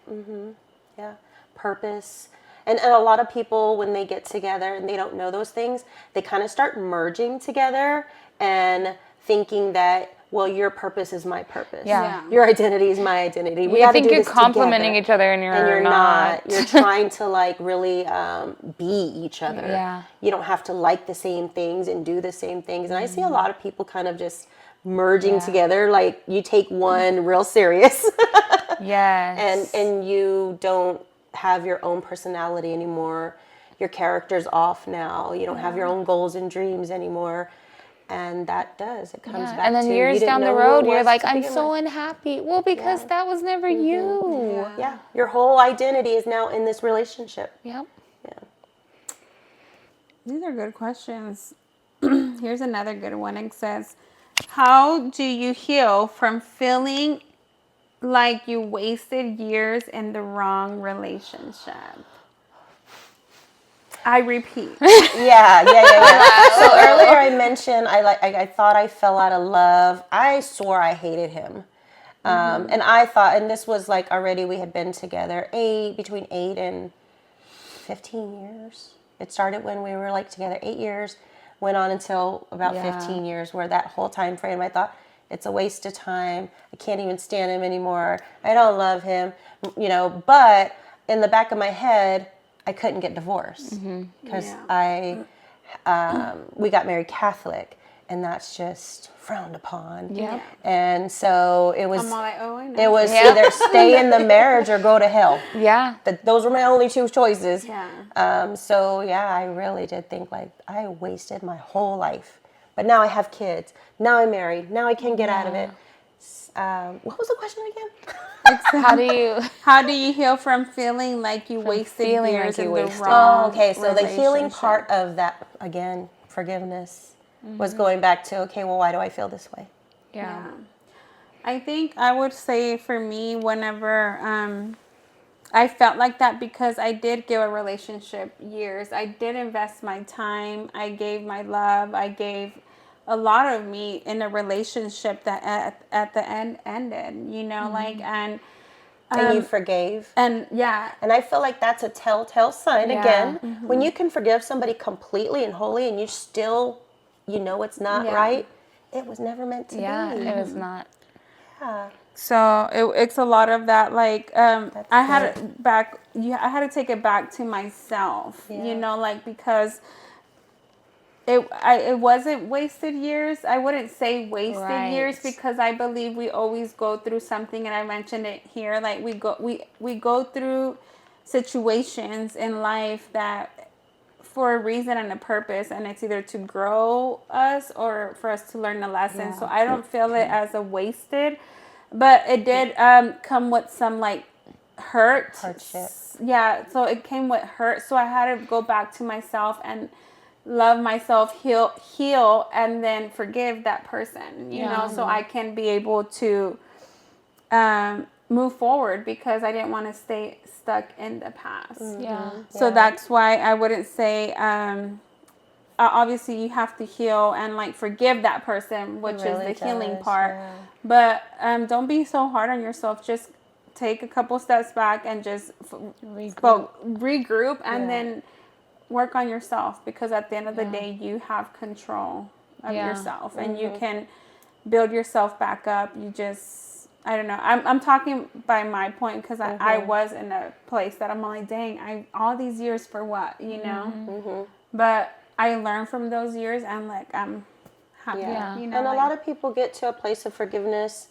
Yeah, purpose. And a lot of people, when they get together and they don't know those things, they kind of start merging together and thinking that, well, your purpose is my purpose. Yeah. Your identity is my identity. We You got to think do you're this complimenting together. each other and you're not. You're trying to like really be each other. Yeah. You don't have to like the same things and do the same things. And I see a lot of people kind of just merging together. Like you take one real serious Yes. and you don't have your own personality anymore. Your character's off now. You don't have your own goals and dreams anymore. And that it comes back and then to years you didn't down the know who road, it you're was like, to I'm begin so with. unhappy. Well, because that was never you. Yeah, your whole identity is now in this relationship. Yep. Yeah. These are good questions. Here's another good one. It says, how do you heal from feeling like you wasted years in the wrong relationship? I repeat. Yeah. So earlier I mentioned I thought I fell out of love. I swore I hated him. And I thought, and this was like already we had been together between 8 and 15 years. It started when we were like together 8 years, went on until about 15 years, where that whole time frame I thought it's a waste of time. I can't even stand him anymore. I don't love him, but in the back of my head, I couldn't get divorced because we got married Catholic, and that's just frowned upon. Yeah. And so it was. I'm all like, oh, I know. It was either stay in the marriage or go to hell. Yeah. Those were my only two choices. Yeah. So yeah, I really did think like I wasted my whole life. But now I have kids. Now I'm married. Now I can get out of it. What was the question again? How do do you you heal from feeling like you wasted feeling years like you in wasted. the wrong Oh, okay. So the healing relationship? part of that, again, forgiveness, was going back to, okay, well, why do I feel this way? Yeah. I think I would say for me, whenever I felt like that, because I did give a relationship years. I did invest my time. I gave my love. I gave a lot of me in a relationship that at the end ended, and You forgave. and yeah, And I feel like that's a telltale sign, Yeah. again, when you can forgive somebody completely and wholly and you still, it's not right, it was never meant to be. Yeah, it was not. Yeah. so it's a lot of that. Like I had it back. I had to take it back to myself. Yeah. Because it wasn't wasted years. I wouldn't say wasted Right. years, because I believe we always go through something, and I mentioned it here. Like we go through situations in life that for a reason and a purpose, and it's either to grow us or for us to learn a lesson. So I don't feel it as a wasted, but it did come with some like Hardship. Yeah, so it came with hurt. So I had to go back to myself and love myself, heal, and then forgive that person, so I can be able to move forward, because I didn't want to stay stuck in the past. Yeah. So that's why I wouldn't say, obviously you have to heal and like forgive that person, which really is the healing does, part. yeah. But don't be so hard on yourself. Just take a couple steps back and just regroup and then work on yourself, because at the end of the day, you have control of yourself, and you can build yourself back up. You just, I don't know. I'm talking by my point, because I was in a place that I'm like, dang, all these years for what, But I learned from those years, and like I'm happy. Yeah. And a lot of people get to a place of forgiveness.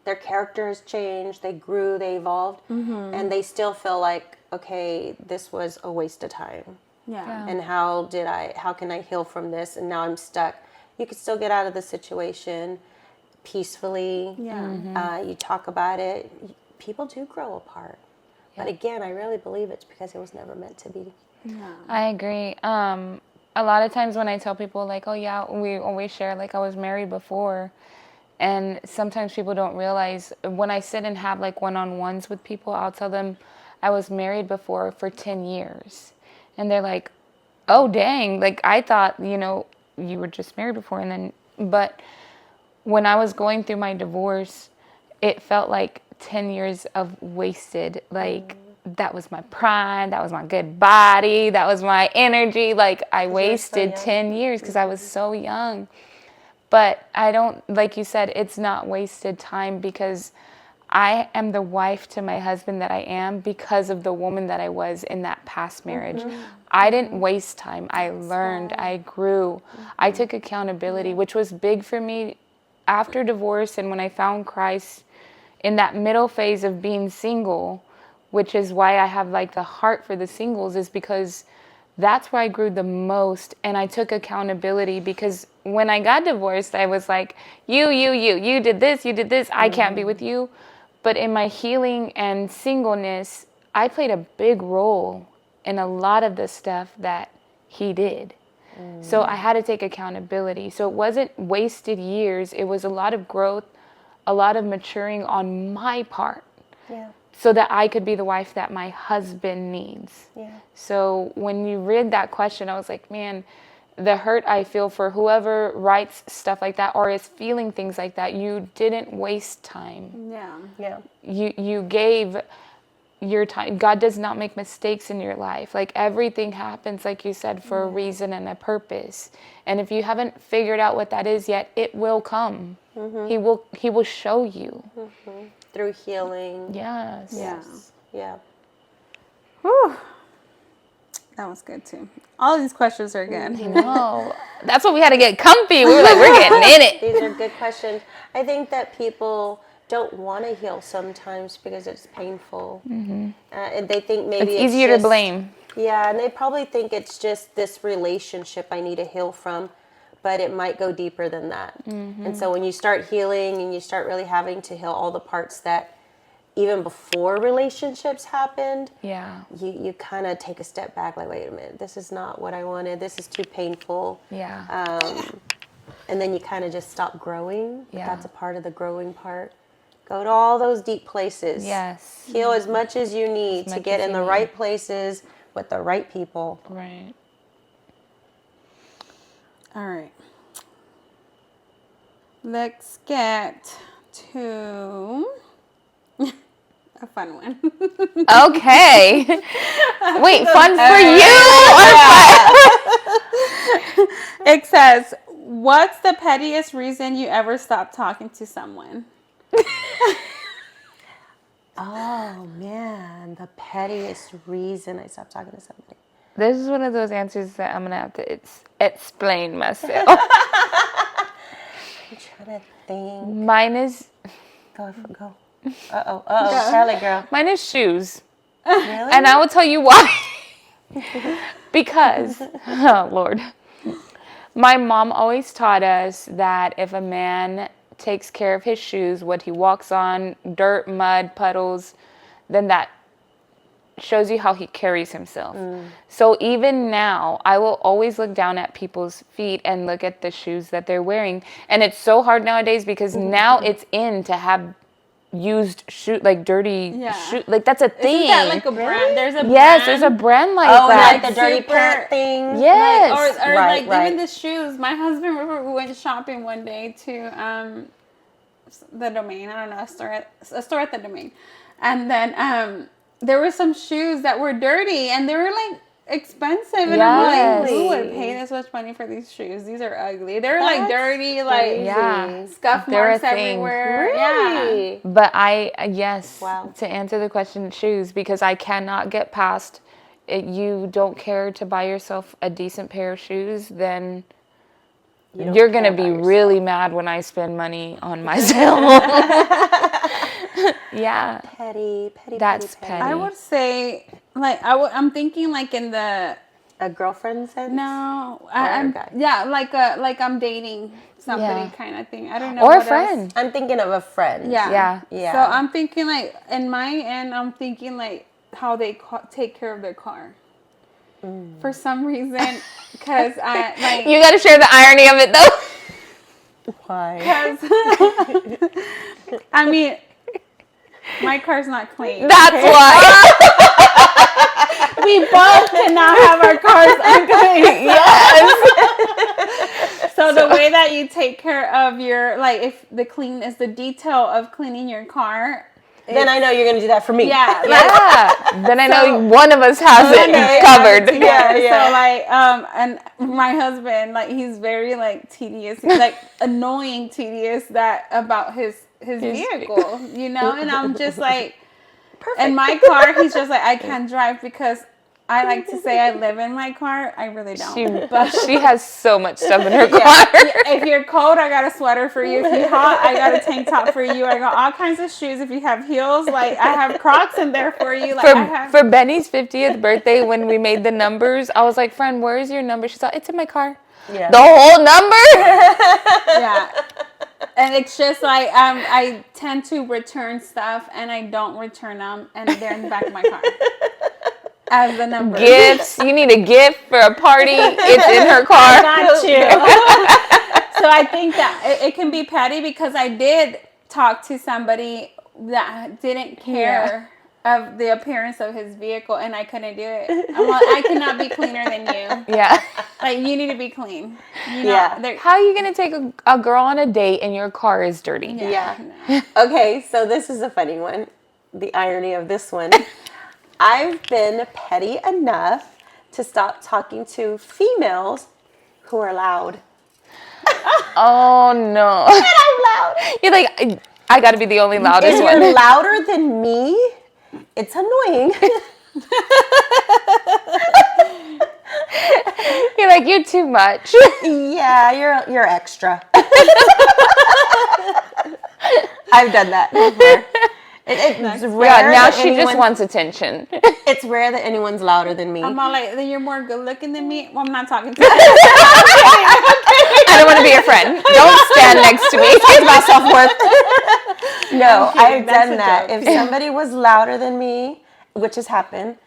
Their character has changed. They grew. They evolved, and they still feel like, okay, this was a waste of time. Yeah. And how can I heal from this? And now I'm stuck. You can still get out of the situation peacefully. Yeah. You talk about it. People do grow apart. But again, I really believe it's because it was never meant to be. Yeah. I agree. A lot of times when I tell people like, oh yeah, we always share like I was married before, And sometimes people don't realize, when I sit and have like one-on-ones with people, I'll tell them I was married before for 10 years. And they're like, oh, dang. Like, I thought, you were just married before. But when I was going through my divorce, it felt like 10 years of wasted. Like, that was my pride. That was my good body. That was my energy. Like, I wasted 10 years because I was so young. But I don't, like you said, it's not wasted time, because I am the wife to my husband that I am because of the woman that I was in that past marriage. I didn't waste time. I learned. I grew. I took accountability, which was big for me after divorce, and when I found Christ in that middle phase of being single, which is why I have like the heart for the singles, is because that's where I grew the most. And I took accountability, because when I got divorced, I was like, you did this, I can't be with you. But in my healing and singleness, I played a big role in a lot of the stuff that he did. So I had to take accountability. So it wasn't wasted years. It was a lot of growth, a lot of maturing on my part. Yeah. So that I could be the wife that my husband needs. Yeah. So when you read that question, I was like, man, the hurt I feel for whoever writes stuff like that or is feeling things like that, you didn't waste time. Yeah. Yeah. You gave your time. God does not make mistakes in your life. Like, everything happens, like you said, for a reason and a purpose. And if you haven't figured out what that is yet, it will come. He will show you. Through healing. Yes. Yeah. Yeah. Whew. That was good too. All of these questions are good. No, that's what we had to get comfy. We were like, we're getting in it. These are good questions. I think that people don't want to heal sometimes because it's painful. And they think maybe It's easier just, to blame. Yeah, and they probably think it's just this relationship I need to heal from, but it might go deeper than that. And so when you start healing and you start really having to heal all the parts that even before relationships happened, Yeah. you kind of take a step back, like, wait a minute, this is not what I wanted. This is too painful. Yeah. And then you kind of just stop growing. Yeah. That's a part of the growing part. Go to all those deep places. Yes. Heal as much as you need to much get as in you the need. right places with the right people. Right. All right. Let's get to a fun one. Okay. Wait, fun for you or fun? It says, what's the pettiest reason you ever stopped talking to someone? Oh, man. The pettiest reason I stopped talking to somebody. This is one of those answers that I'm going to have to explain myself. I'm trying to think. Mine is Go. Uh-oh. Tell it, girl. mine is shoes. Really? And I will tell you why. Because, oh Lord, my mom always taught us that if a man takes care of his shoes, what he walks on, dirt, mud, puddles, then that shows you how he carries himself. So even now, I will always look down at people's feet and look at the shoes that they're wearing. And it's so hard nowadays because now it's in to have used shoe, like dirty shoe, like that's a thing. Isn't that like a brand? There's a Yes, brand. there's a brand like Oh, that. like the dirty super- pant thing? Yes. Or Right, like right. even the shoes. My husband, we went shopping one day to the Domain. I don't know, a store at the Domain, and then there were some shoes that were dirty and they were like expensive, and I'm like, who would pay this much money for these shoes? These are ugly. They're like That's dirty, like Yeah. scuff They're a marks thing. everywhere. Yeah. Really? But yes, Wow. to answer the question, shoes, because I cannot get past it. You don't care to buy yourself a decent pair of shoes, then don't you're going to care be about really mad when I spend money on myself. Yeah. Petty. That's petty. I would say, like, I'm thinking like in the A girlfriend sense? no, Or I'm a guy? yeah, like I'm dating somebody Yeah. kind of thing. I don't know. Or a what else. friend. I'm thinking of a friend. Yeah. Yeah. So I'm thinking like in my end, I'm thinking like how they take care of their car. For some reason, because I like You got to share the irony of it though. Why? Because I mean, my car's not clean. That's why. We both cannot have our cars unclean. Yes. So the way that you take care of your, like, if the clean is the detail of cleaning your car. Then I know you're going to do that for me. Yeah. Yeah. Then I know So- one of us has it covered. Yeah. So like, and my husband, like, he's very like tedious, he's like annoying tedious that about his vehicle, you know. And I'm just like, in my car, he's just like, I can't drive because I like to say I live in my car. I really don't. But She has so much stuff in her car. if you're cold, I got a sweater for you. If you're hot, I got a tank top for you. I got all kinds of shoes. If you have heels, like I have Crocs in there for you. Like For Benny's 50th birthday, when we made the numbers, I was like, friend, where is your number? She's like, it's in my car. Yeah. The whole number? Yeah. And it's just like, I tend to return stuff and I don't return them, and they're in the back of my car as the number. Gifts. You need a gift for a party. It's in her car. Got you. So I think that it can be petty because I did talk to somebody that didn't care of the appearance of his vehicle, and I couldn't do it. I'm like, I cannot be cleaner than you. Yeah. Like, you need to be clean. You know, Yeah. How are you going to take a girl on a date and your car is dirty? Yeah. Okay, so this is a funny one. The irony of this one. I've been petty enough to stop talking to females who are loud. Oh, no. And I'm loud. You're like, I got to be the only loudest If one. you're louder than me, it's annoying. You're like, you're too much. Yeah, you're extra. I've done that before. It's rare. Yeah, now that she just anyone's- wants attention. It's rare that anyone's louder than me. I'm all like, then you're more good looking than me. Well, I'm not talking to you. I don't want to be your friend. Don't stand next to me. It's about self-worth. No, kidding. I've That's done a that. joke. If somebody was louder than me, which has happened,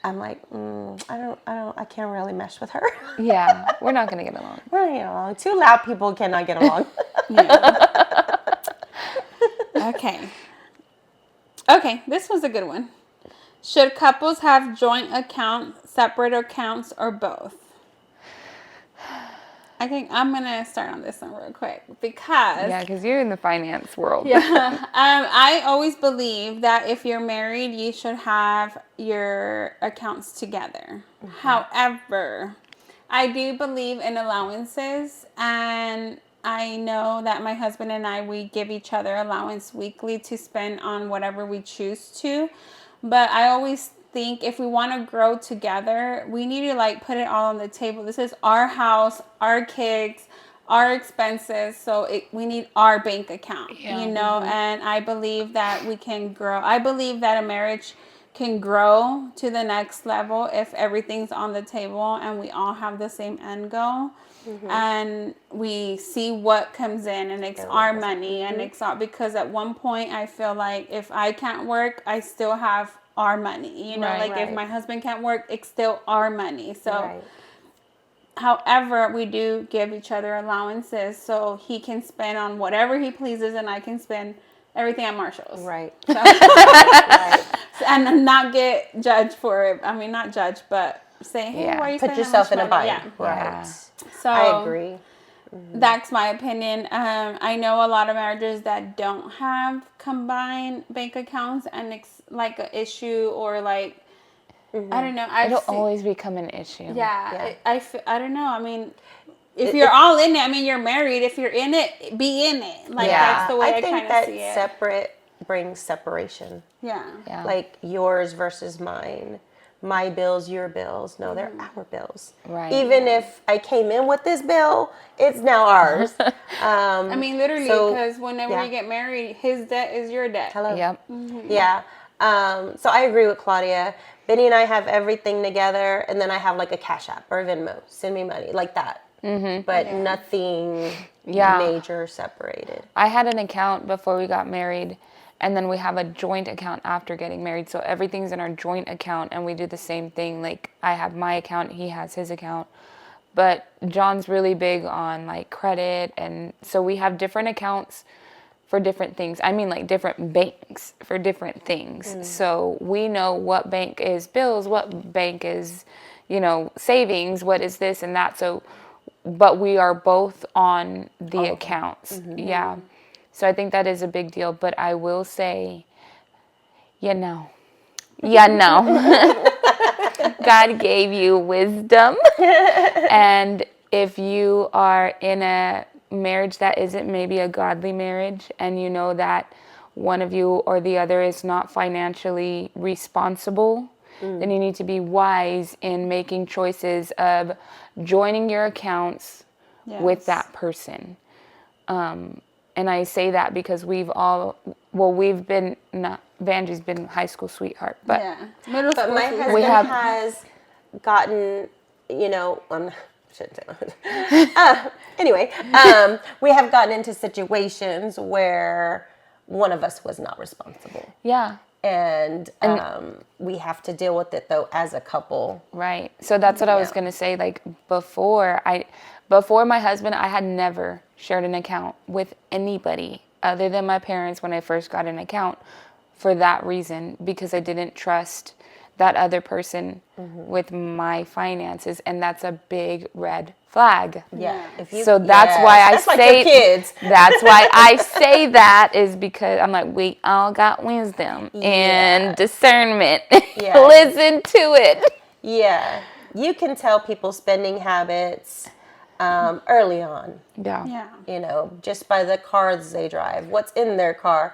I'm like, I can't really mesh with her. Yeah, we're not going to get along. Well, you know, two loud people cannot get along. Okay, this was a good one. Should couples have joint accounts, separate accounts, or both? I think I'm going to start on this one real quick because Yeah, because you're in the finance world. I always believe that if you're married, you should have your accounts together. However, I do believe in allowances, and I know that my husband and I, we give each other allowance weekly to spend on whatever we choose to. But I always think if we want to grow together, we need to like put it all on the table. This is our house, our kids, our expenses. So we need our bank account, you know, and I believe that we can grow. I believe that a marriage can grow to the next level if everything's on the table and we all have the same end goal. And we see what comes in, and it's our money, and it's all, because at one point I feel like if I can't work, I still have our money, you know, if my husband can't work, it's still our money. So however, we do give each other allowances so he can spend on whatever he pleases and I can spend everything at Marshall's. Right. So, Right. and not get judged for it. I mean, not judged, but say, hey, why are you Put spending yourself that in a much money? bind. Yeah. Right. So I agree. that's my opinion. I know a lot of marriages that don't have combined bank accounts, and it's like an issue, or like, I don't know. It'll always become an issue. Yeah. I don't know. I mean, if you're all in it, I mean, you're married. If you're in it, be in it. Like, that's the way I think kind of that see it. separate brings separation. Yeah. Like yours versus mine. My bills, your bills. No, they're our bills. Right. Even if I came in with this bill, it's now ours. I mean, literally, so- because whenever you get married, his debt is your debt. Hello. Yep. Yeah. So I agree with Claudia. Benny and I have everything together, and then I have like a Cash App or a Venmo. Send me money, like that. But nothing major separated. I had an account before we got married, and then we have a joint account after getting married. So everything's in our joint account, and we do the same thing. Like, I have my account, he has his account. But John's really big on like credit, and so we have different accounts for different things. I mean, like different banks for different things. So we know what bank is bills, what bank is, savings, what is this and that. So, but we are both on the accounts. Yeah. So I think that is a big deal. But I will say, no. God gave you wisdom. And if you are in a marriage that isn't maybe a godly marriage, and you know that one of you or the other is not financially responsible, then you need to be wise in making choices of joining your accounts with that person. And I say that because we've been, not, Vanjie's been high school sweetheart, but middle school. my husband has gotten, shouldn't say that. Anyway, we have gotten into situations where one of us was not responsible. Yeah. And we have to deal with it, though, as a couple. Right. So that's what I was going to say. Like, before my husband, I had never shared an account with anybody other than my parents when I first got an account, for that reason, because I didn't trust that other person with my finances, and that's a big red flag. Yeah. So that's why I that's say, like your kids. That's why I say that, is because I'm like, we all got wisdom and discernment. Yeah. Listen to it. Yeah. You can tell people's spending habits early on. Yeah. Just by the cars they drive, what's in their car,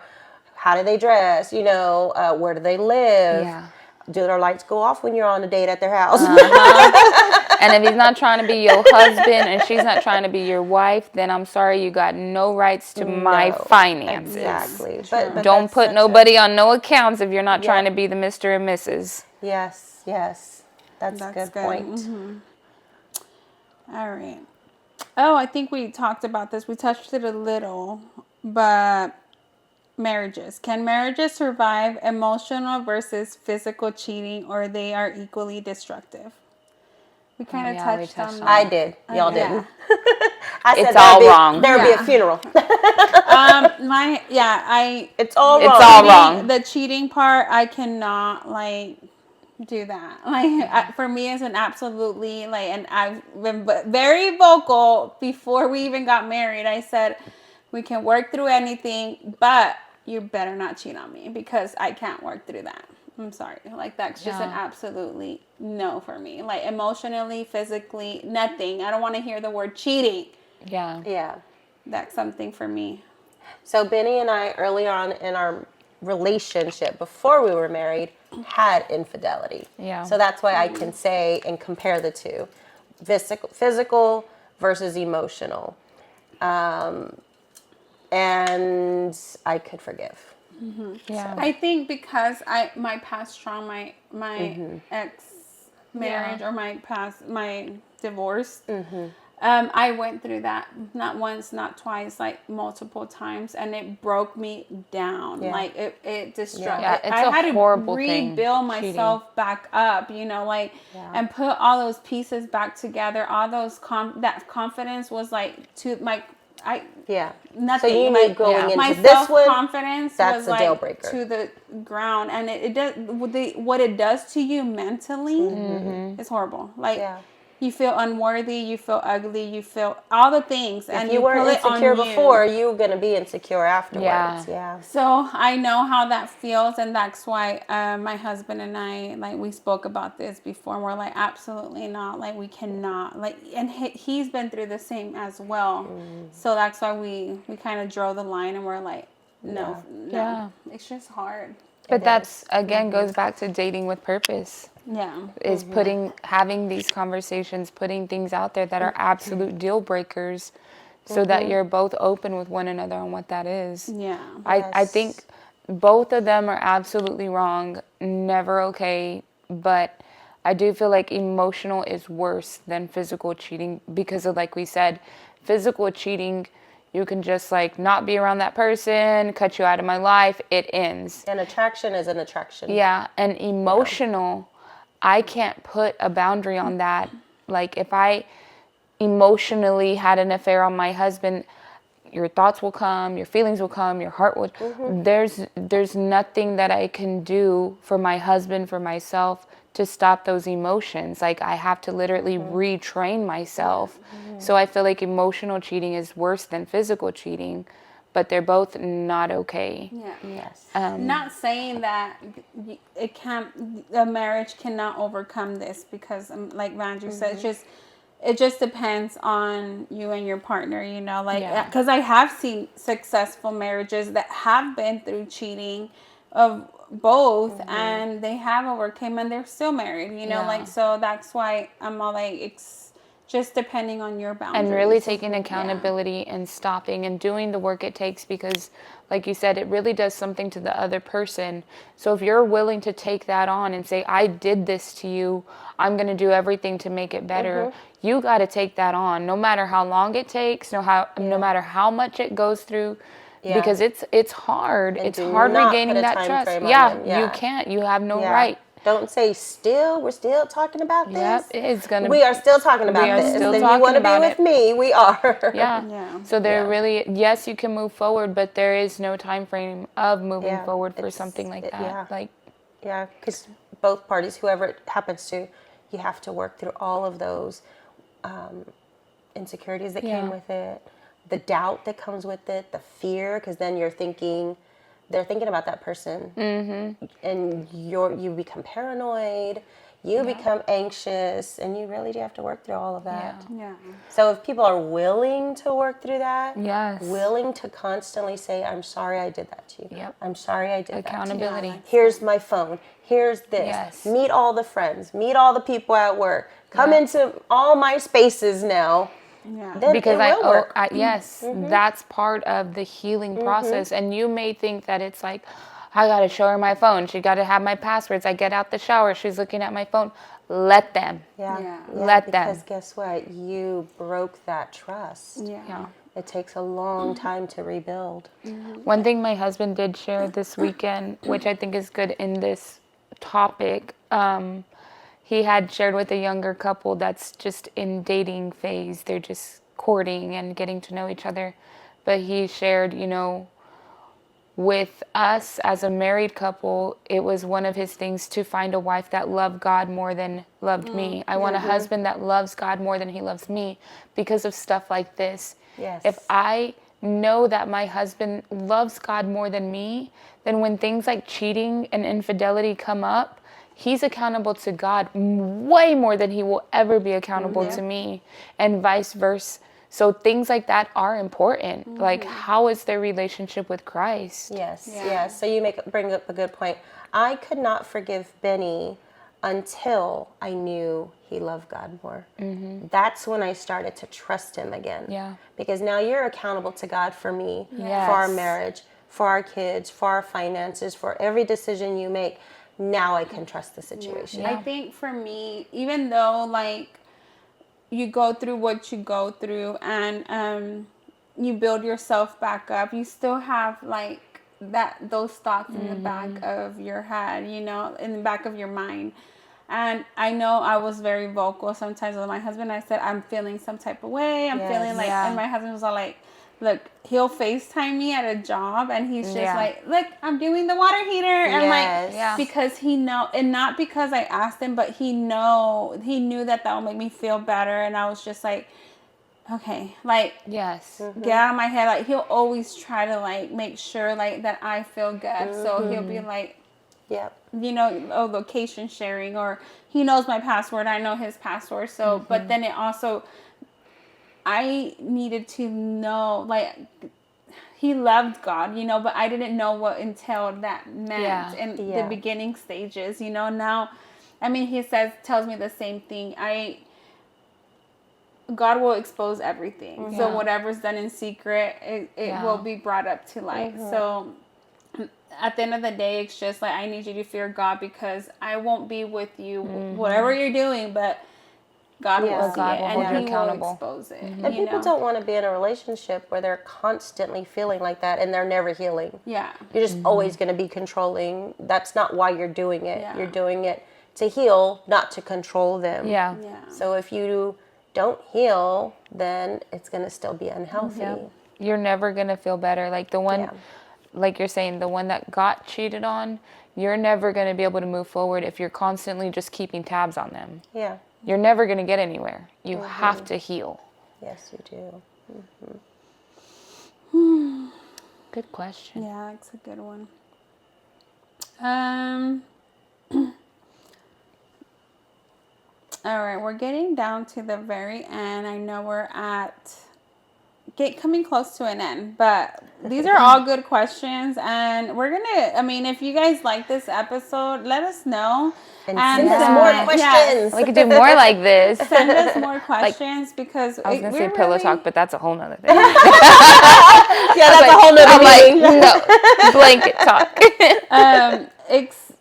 how do they dress, where do they live? Yeah. Do their lights go off when you're on a date at their house? And if he's not trying to be your husband and she's not trying to be your wife, then I'm sorry, you got no rights to my finances. Exactly. But don't put nobody on no accounts if you're not trying to be the Mr. and Mrs. Yes. That's a good point. All right. Oh, I think we talked about this. We touched it a little, but marriages. Can marriages survive emotional versus physical cheating, or they are equally destructive? We kind of touched on that. I did. Y'all didn't. I said it's all wrong. There'll be a funeral. It's all wrong. It's all wrong. The cheating part, I cannot do that. For me, it's an absolutely and I've been very vocal before we even got married. I said, we can work through anything, but you better not cheat on me, because I can't work through that. I'm sorry. That's just an absolutely no for me. Emotionally, physically, nothing. I don't want to hear the word cheating. Yeah. That's something for me. So Benny and I, early on in our relationship, before we were married, had infidelity. Yeah. So that's why I can say and compare the two. Physical versus emotional. And I could forgive. Yeah. I think because my past trauma, my ex marriage or my divorce, I went through that not once, not twice, multiple times, and it broke me down. It destroyed. Yeah, it's I had a horrible to thing, rebuild myself back up, and put all those pieces back together. All those that confidence was nothing. So you knew going into my this one, self-confidence that's was a deal breaker. to the ground, and it does what it does to you mentally is horrible. You feel unworthy, you feel ugly, you feel all the things, and if you weren't insecure before, you're gonna be insecure afterwards. Yeah. So I know how that feels, and that's why my husband and I we spoke about this before, and we're absolutely not, we cannot, and he's been through the same as well. So that's why we kind of drew the line, and we're no. It's just hard. But that's again goes back to dating with purpose. Yeah. Is having these conversations, putting things out there that are absolute deal breakers, so that you're both open with one another on what that is. Yeah. I think both of them are absolutely wrong, never okay, but I do feel like emotional is worse than physical cheating, because of, like we said, physical cheating, you can just not be around that person, cut you out of my life, it ends. An attraction is an attraction. Yeah, and emotional, I can't put a boundary on that. If I emotionally had an affair on my husband, your thoughts will come, your feelings will come, your heart will. There's nothing that I can do for my husband, for myself, to stop those emotions. Like, I have to literally retrain myself. So I feel like emotional cheating is worse than physical cheating, but they're both not okay. Yeah. Yes. Not saying that it can't, a marriage cannot overcome this, because like Andrew said, it just depends on you and your partner, you know, like, Yeah. because I have seen successful marriages that have been through cheating of both, and they have overcame, and they're still married, you know, Yeah. like, so that's why I'm all like, it's just depending on your boundaries. And really taking accountability and stopping and doing the work it takes, because like you said, it really does something to the other person. So if you're willing to take that on and say, I did this to you, I'm going to do everything to make it better, you got to take that on, no matter how long it takes, no matter how much it goes through. Yeah. Because it's hard. And it's do hard not regaining put a that time trust. frame on Yeah, them. Yeah. you can't. You have no Yeah. right. Don't say we're still talking about this. Yep, it's gonna. We are still talking about we are this. still If talking you want to be about with it. me, we are. Yeah. Yeah. So there Yeah. really, yes, you can move forward, but there is no time frame of moving Yeah, forward for it's- something like that. yeah. Like, Yeah, because both parties, whoever it happens to, you have to work through all of those insecurities that Yeah. came with it, the doubt that comes with it, the fear, because then they're thinking about that person, and you become paranoid, you become anxious, and you really do have to work through all of that. Yeah. Yeah. So if people are willing to work through that, Yes. willing to constantly say, I'm sorry I did that to you. Yep. I'm sorry I did accountability. that to you. Here's my phone. Here's this. Yes. Meet all the friends. Meet all the people at work. Come Yeah. into all my spaces now. Yeah. Then Because it will work. yes, that's part of the healing process. And you may think that it's like, I got to show her my phone. She got to have my passwords. I get out the shower. She's looking at my phone. Let them. Yeah. Yeah. Let them. Because guess what? You broke that trust. Yeah. Yeah. It takes a long time to rebuild. One thing my husband did share this weekend, which I think is good in this topic, he had shared with a younger couple that's just in dating phase. They're just courting and getting to know each other. But he shared, with us as a married couple, it was one of his things to find a wife that loved God more than loved me. I want a husband that loves God more than he loves me because of stuff like this. Yes. If I know that my husband loves God more than me, then when things like cheating and infidelity come up, he's accountable to God way more than he will ever be accountable to me, and vice versa. So things like that are important. Like, how is their relationship with Christ? Yes, Yeah. yes. So you bring up a good point. I could not forgive Benny until I knew he loved God more. That's when I started to trust him again. Yeah. Because now you're accountable to God for me, Yes. for our marriage, for our kids, for our finances, for every decision you make. Now I can trust the situation. I think for me, even though like you go through what you go through and you build yourself back up, you still have like those thoughts in the back of your head, in the back of your mind. And I know I was very vocal sometimes with my husband. I said, I'm feeling some type of way. I'm Yes. feeling like, Yeah. and my husband was all like, look, he'll FaceTime me at a job and he's just Yeah. like, look, I'm doing the water heater. And Yes. Yeah. because he know, and not because I asked him, but he knew that would make me feel better. And I was just like, okay, like, Yes. get out of my head. Like, he'll always try to like make sure like that I feel good. So he'll be like, Yep. location sharing, or he knows my password, I know his password. So, but then it also, I needed to know, like, he loved God, but I didn't know what entailed that meant in the beginning stages, now, I mean, he tells me the same thing. God will expose everything. So whatever's done in secret, it will be brought up to light. So at the end of the day, it's just like, I need you to fear God, because I won't be with you, whatever you're doing, but God will see God it, will hold and you He accountable. will expose it. And people don't want to be in a relationship where they're constantly feeling like that and they're never healing. Yeah. You're just always going to be controlling. That's not why you're doing it. Yeah. You're doing it to heal, not to control them. Yeah. Yeah. So if you don't heal, then it's going to still be unhealthy. Yep. You're never going to feel better. Like the one, like you're saying, the one that got cheated on, you're never going to be able to move forward if you're constantly just keeping tabs on them. Yeah. You're never going to get anywhere. You have to heal. Yes, you do. Good question. Yeah, that's a good one. All right, we're getting down to the very end. I know we're coming close to an end, but these are all good questions, and we're gonna. I mean, if you guys like this episode, let us know And send us more questions. We could do more like this. Send us more questions because I was going to say pillow talk, but that's a whole nother thing. Yeah, that's a whole nother I'm like, meeting. no, blanket talk.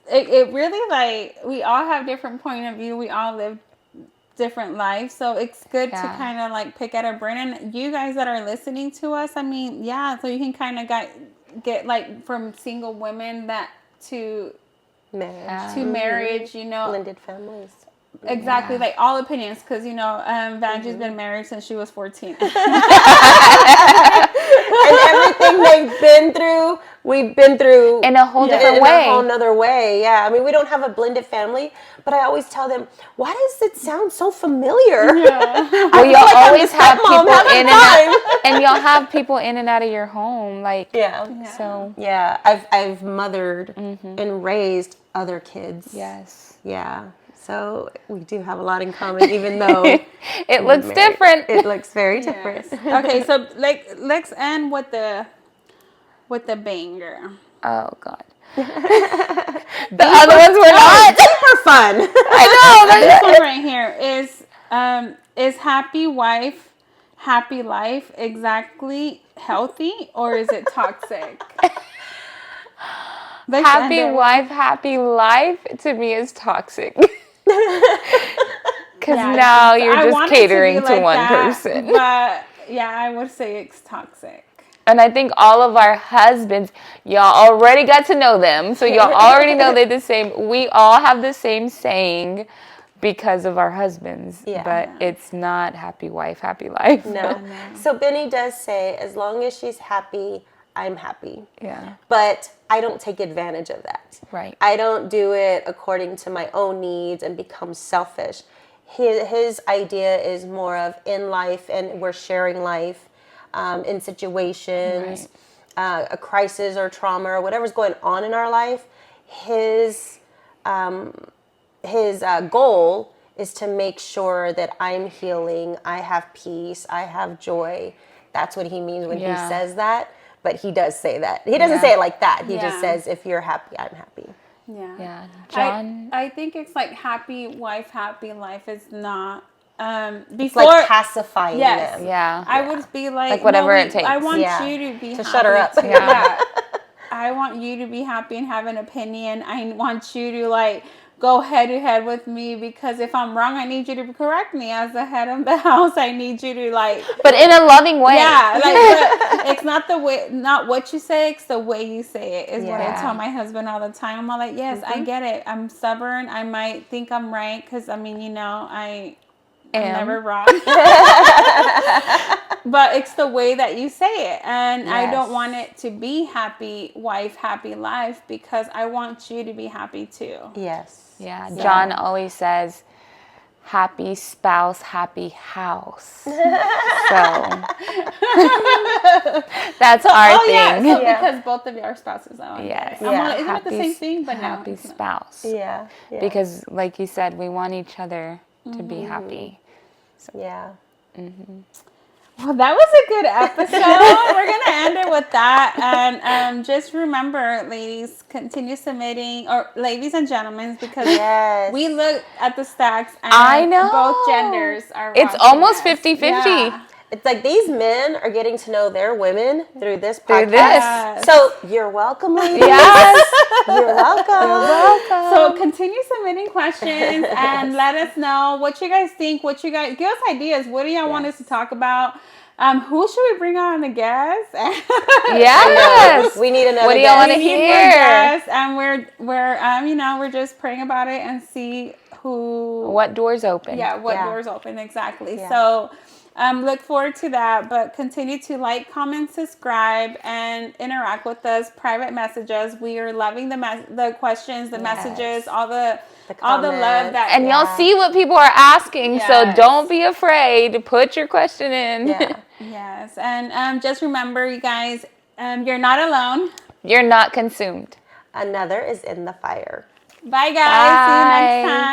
It really, like, we all have different point of view. We all live different lives, so it's good to kind of like pick at our brain. And you guys that are listening to us, I mean, so you can kind of get like from single women to marriage, you know, Blended families. exactly, like all opinions, because you know, Vanjie's been married since she was 14. And everything they've been through, we've been through in a whole different in way. a whole nother way. Yeah, I mean, we don't have a blended family, but I always tell them, why does it sound so familiar? Yeah. Well, you'll like always have stepmom people having in and out, and you'll have people in and out of your home, like so. Yeah, I've mothered and raised other kids. Yes. Yeah. So we do have a lot in common, even though it looks different. It looks very different. Okay, so like let's end with the banger. Oh God. The other ones were not. Super fun. I know. This one right here is happy wife, happy life exactly healthy, or is it toxic? Happy wife, happy life to me is toxic. Because now you're just catering to one person. But yeah, I would say it's toxic. And I think all of our husbands, y'all already got to know them. So y'all already know they're the same. We all have the same saying because of our husbands. Yeah. But it's not happy wife, happy life. No. So Benny does say, as long as she's happy, I'm happy. Yeah. But I don't take advantage of that. Right. I don't do it according to my own needs and become selfish. His idea is more of in life, and we're sharing life in situations, a crisis or trauma or whatever's going on in our life. His goal is to make sure that I'm healing, I have peace, I have joy. That's what he means when he says that. But he does say that. He doesn't say it like that. He just says, if you're happy, I'm happy. Yeah. Yeah. John? I think it's like happy wife, happy life is not before It's like pacifying them. Yeah. I would be like whatever no, it takes. I want you to be happy shut her up. too. Yeah. I want you to be happy and have an opinion. I want you to like go head to head with me, because if I'm wrong, I need you to correct me as the head of the house. I need you to like, But in a loving way. yeah, like but it's not the way, not what you say, it's the way you say it is what I tell my husband all the time. I'm all like, yes, I get it. I'm stubborn. I might think I'm right because I mean, you know, I'm never wrong. But it's the way that you say it. And I don't want it to be happy wife, happy life, because I want you to be happy too. Yes. Yeah. John always says, happy spouse, happy house. So that's our thing. Yeah, so because both of your spouses are on Yes. I'm like, isn't it the same thing? But happy no, spouse. Yeah. Because like you said, we want each other to be happy. Yeah. Well, that was a good episode. We're going to end it with that. And just remember, ladies, continue submitting, or ladies and gentlemen, because we look at the stacks and I know. both genders are It's watching almost us. 50-50. Yeah. It's like these men are getting to know their women through this podcast. Through this. Yes. So you're welcome, ladies. Yes. You're welcome. So continue submitting questions and let us know what you guys think. What you guys give us ideas. What do y'all want us to talk about? Who should we bring on a guest? Yes. We need another What do you guest. want to We need more hear? guests, and we're you know, we're just praying about it and see what doors open. Yeah, what Yeah. doors open, exactly. Yeah. So look forward to that, but continue to like, comment, subscribe, and interact with us. Private messages. We are loving the questions, the messages, all the love comments. that. And y'all see what people are asking, so Yes. don't be afraid to put your question in. Yeah. Yes, and just remember, you guys, you're not alone. You're not consumed. Another is in the fire. Bye, guys. See you next Bye. time.